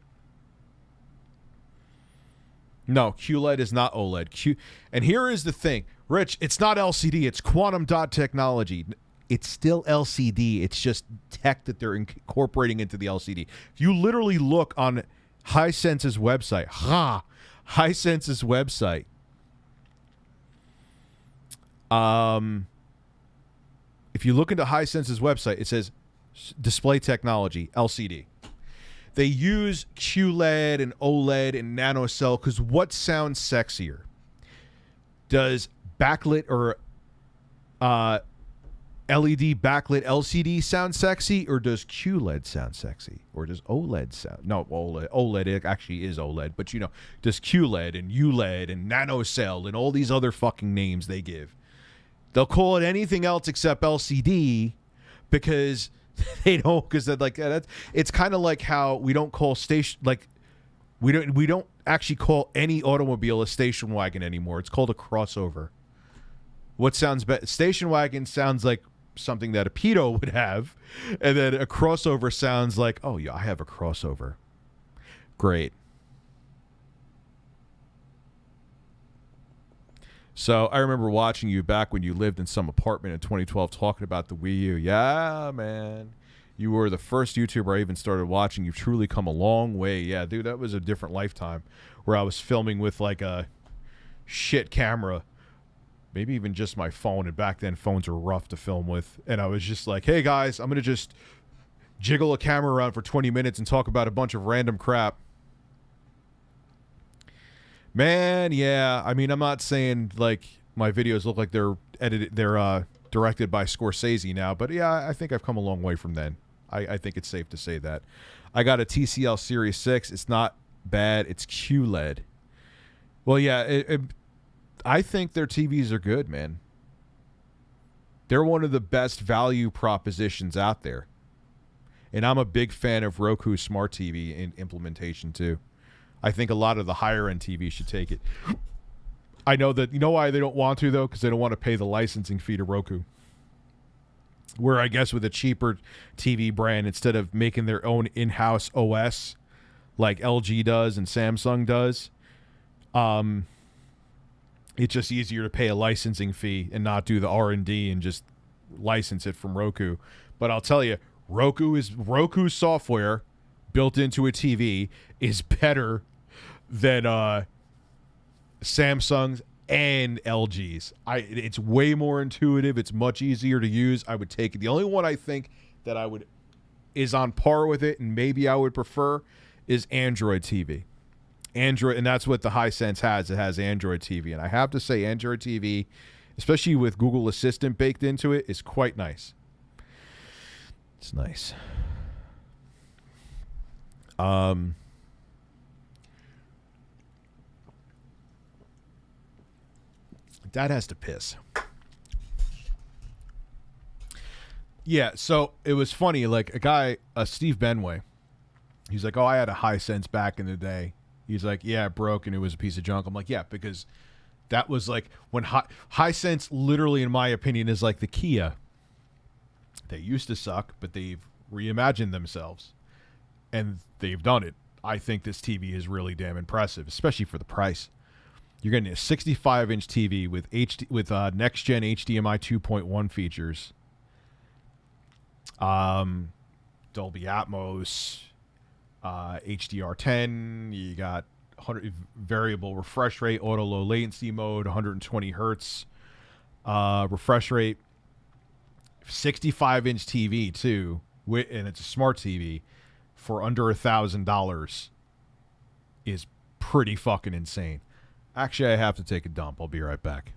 Speaker 5: No, QLED is not OLED. And here is the thing. Rich, it's not LCD. It's quantum dot technology. It's still LCD. It's just tech that they're incorporating into the LCD. If you literally look on Hisense's website, Hisense's website, if you look into Hisense's website, it says display technology, LCD. They use QLED and OLED and nanocell because what sounds sexier? Does backlit or LED backlit LCD sound sexy, or does QLED sound sexy, or does OLED sound? No, OLED it actually is OLED, but you know, does QLED and ULED and nanocell and all these other fucking names they give? They'll call it anything else except LCD because they don't, because they're like that's. It's kind of like how we don't call station, like we don't actually call any automobile a station wagon anymore. It's called a crossover. What sounds better? Station wagon sounds like something that a pedo would have, and then a crossover sounds like, oh yeah, I have a crossover. Great. So I remember watching you back when you lived in some apartment in 2012 talking about the Wii U. Yeah, man. You were the first YouTuber I even started watching. You've truly come a long way. Yeah, dude, that was a different lifetime where I was filming with like a shit camera. Maybe even just my phone. And back then, phones were rough to film with. And I was just like, hey, guys, I'm going to just jiggle a camera around for 20 minutes and talk about a bunch of random crap. Man, yeah. I mean, I'm not saying like my videos look like they're directed by Scorsese now, but yeah, I think I've come a long way from then. I think it's safe to say that. I got a TCL Series 6. It's not bad. It's QLED. Well, yeah, I think their TVs are good, man. They're one of the best value propositions out there. And I'm a big fan of Roku Smart TV in implementation too. I think a lot of the higher end TVs should take it. I know that, you know why they don't want to though? Because they don't want to pay the licensing fee to Roku. Where I guess with a cheaper TV brand, instead of making their own in-house OS like LG does and Samsung does, it's just easier to pay a licensing fee and not do the R&D and just license it from Roku. But I'll tell you, Roku software built into a TV is better than Samsung's and LG's. It's way more intuitive. It's much easier to use. I would take it. The only one I think that is on par with it and maybe I would prefer is Android TV. Android, and that's what the Hisense has. It has Android TV, and I have to say, Android TV, especially with Google Assistant baked into it, is quite nice. It's nice. Dad has to piss. Yeah, so it was funny. Like a guy, Steve Benway, he's like, "Oh, I had a Hisense back in the day." He's like, "Yeah, it broke and it was a piece of junk." I'm like, "Yeah, because that was like when Hisense, literally, in my opinion, is like the Kia. They used to suck, but they've reimagined themselves, and they've done it. I think this TV is really damn impressive, especially for the price. You're getting a 65-inch TV with next-gen HDMI 2.1 features, Dolby Atmos, HDR10. You got variable refresh rate, auto low latency mode, 120 hertz refresh rate, 65-inch TV too, and it's a smart TV for under $1,000 is pretty fucking insane. Actually, I have to take a dump. I'll be right back.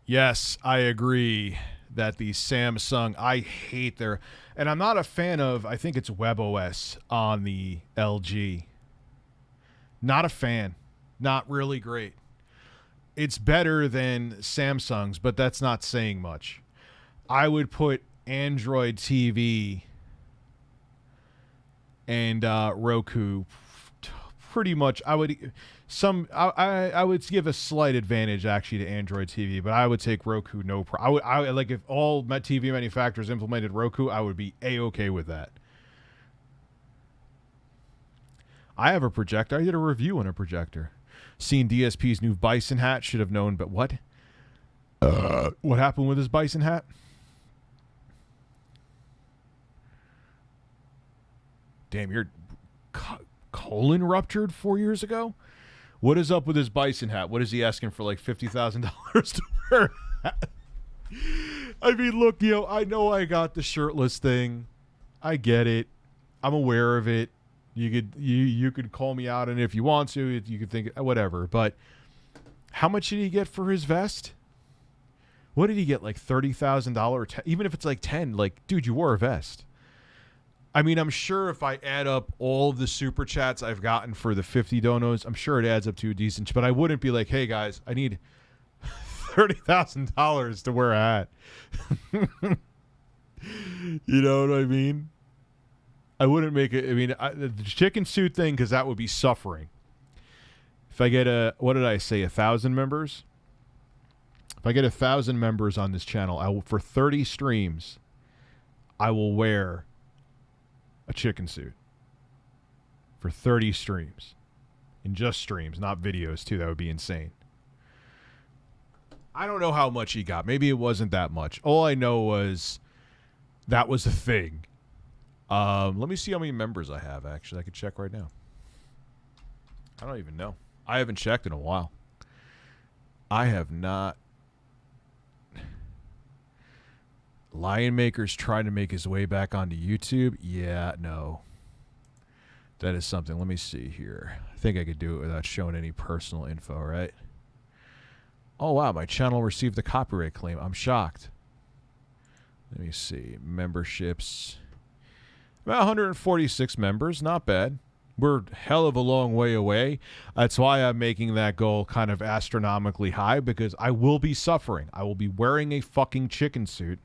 Speaker 5: Yes, I agree that the Samsung, I hate their, and I'm not a fan of, I think it's WebOS on the LG. Not a fan. Not really great. It's better than Samsung's, but that's not saying much. I would put Android TV and Roku pretty much. I would give a slight advantage actually to Android TV, but I would take Roku. I would like if all TV manufacturers implemented Roku, I would be A-okay with that. I have a projector. I did a review on a projector. Seen DSP's new Bison hat. Should have known, but what? What happened with his Bison hat? Damn, your colon ruptured 4 years ago? What is up with his Bison hat? What is he asking for, like $50,000 to wear? I mean, look, I know I got the shirtless thing. I get it. I'm aware of it. You could call me out on it if you want to. You could think whatever. But how much did he get for his vest? What did he get? Like $30,000? Even if it's like 10, like, dude, you wore a vest. I mean, I'm sure if I add up all of the super chats I've gotten for the 50 donos, I'm sure it adds up to a decent. But I wouldn't be like, hey guys, I need $30,000 to wear a hat. You know what I mean? I wouldn't make it. I mean, the chicken suit thing, because that would be suffering. If I get what did I say, 1,000 members? If I get 1,000 members on this channel, I will, for 30 streams, I will wear a chicken suit for 30 streams. In just streams, not videos too. That would be insane. I don't know how much he got. Maybe it wasn't that much. All I know was that was a thing. Let me see how many members I have, actually. I could check right now. I don't even know. I haven't checked in a while. I have not. Lion Maker's trying to make his way back onto YouTube. Yeah, no. That is something. Let me see here. I think I could do it without showing any personal info, right? Oh, wow. My channel received a copyright claim. I'm shocked. Let me see. Memberships. About 146 members. Not bad. We're hell of a long way away. That's why I'm making that goal kind of astronomically high, because I will be suffering. I will be wearing a fucking chicken suit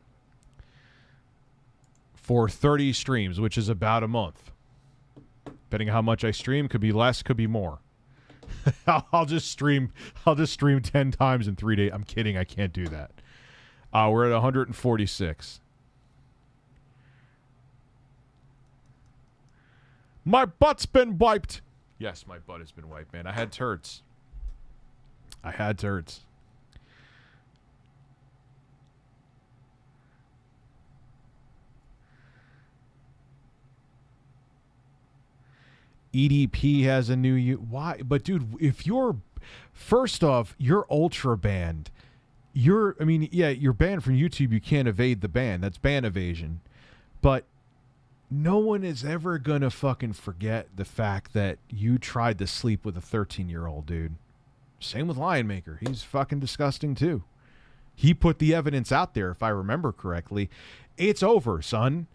Speaker 5: for 30 streams, which is about a month. Depending on how much I stream, could be less, could be more. I'll just stream 10 times in 3 days. I'm kidding, I can't do that. We're at 146. My butt's been wiped. Yes, my butt has been wiped, man. I had turds. EDP has a new why? But dude, if you're first off, you're ultra banned. You're banned from YouTube. You can't evade the ban. That's ban evasion. But no one is ever gonna fucking forget the fact that you tried to sleep with a 13-year-old, dude. Same with Lion Maker. He's fucking disgusting too. He put the evidence out there, if I remember correctly. It's over, son.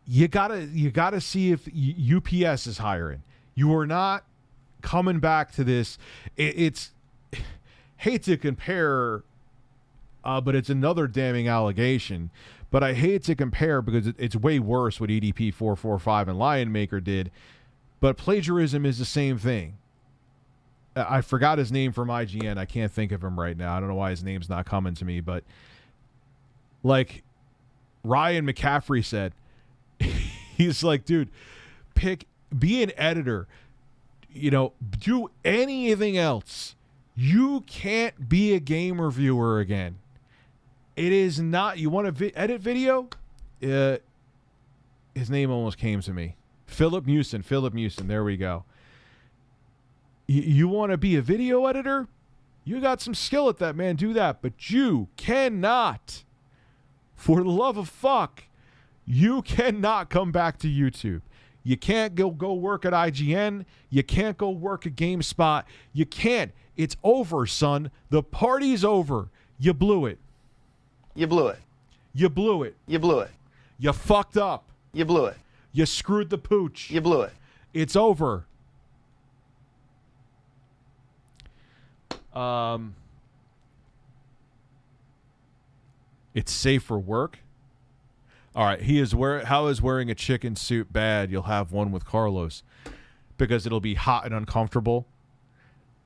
Speaker 5: You gotta see if UPS is hiring. You are not coming back to this. It's hate to compare, but it's another damning allegation. But I hate to compare because it's way worse what EDP 445 and Lion Maker did. But plagiarism is the same thing. I forgot his name from IGN. I can't think of him right now. I don't know why his name's not coming to me. But like Ryan McCaffrey said, he's like, dude, be an editor, do anything else. You can't be a game reviewer again. It is not, you want to edit video? His name almost came to me. Philip Mewson, there we go. You want to be a video editor? You got some skill at that, man, do that. But you cannot, for the love of fuck, you cannot come back to YouTube. You can't go work at IGN. You can't go work at GameSpot. You can't. It's over, son. The party's over. You blew it.
Speaker 11: You blew it.
Speaker 5: You blew it.
Speaker 11: You blew it.
Speaker 5: You fucked up.
Speaker 11: You blew it.
Speaker 5: You screwed the pooch.
Speaker 11: You blew it.
Speaker 5: It's over. It's safe for work. All right, how is wearing a chicken suit bad? You'll have one with Carlos because it'll be hot and uncomfortable.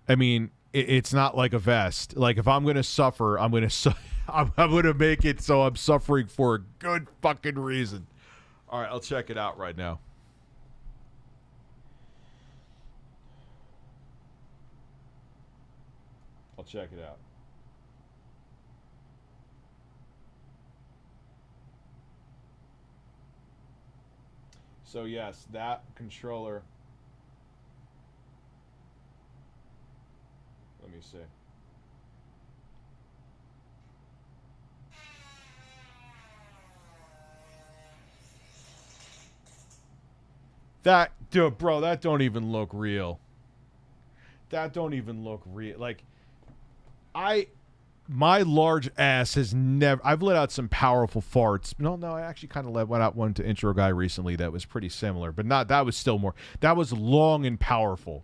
Speaker 5: I mean, it's not like a vest. Like, if I'm going to suffer, I'm going to make it so I'm suffering for a good fucking reason. All right, I'll check it out right now. I'll check it out. So yes, that controller. Let me see. That, dude, bro, that don't even look real. That don't even look real. Like, my large ass has never... I've let out some powerful farts. No, I actually kind of let out one to Intro Guy recently that was pretty similar. But not... That was still more... That was long and powerful.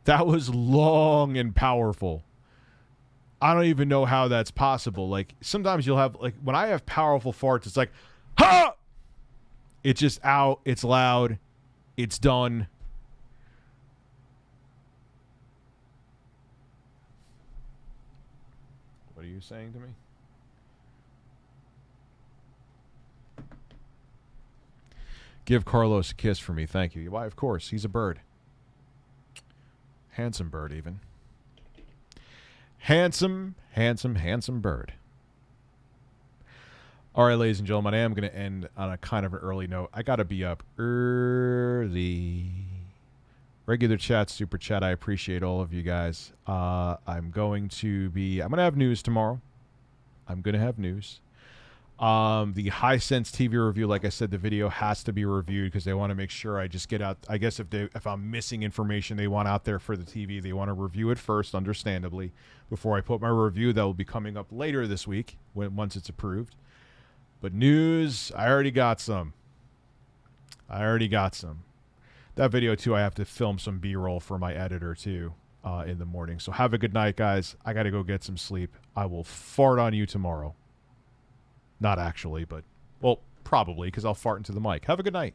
Speaker 5: That was long and powerful. I don't even know how that's possible. Like, sometimes you'll have... Like, when I have powerful farts, it's like... Ha! It's just out. It's loud. It's done. What are you saying to me? Give Carlos a kiss for me. Thank you. Why, of course. He's a bird. Handsome bird, even. Handsome, handsome, handsome bird. All right, ladies and gentlemen, I am going to end on a kind of an early note. I got to be up early. Regular chat, super chat, I appreciate all of you guys. I'm going to have news tomorrow. I'm going to have news. The Hisense TV review, like I said, the video has to be reviewed because they want to make sure I just get out. I guess if I'm missing information they want out there for the TV, they want to review it first, understandably, before I put my review. That will be coming up later this week once it's approved. But news, I already got some. That video, too, I have to film some B-roll for my editor, too, in the morning. So have a good night, guys. I got to go get some sleep. I will fart on you tomorrow. Not actually, but, well, probably, because I'll fart into the mic. Have a good night.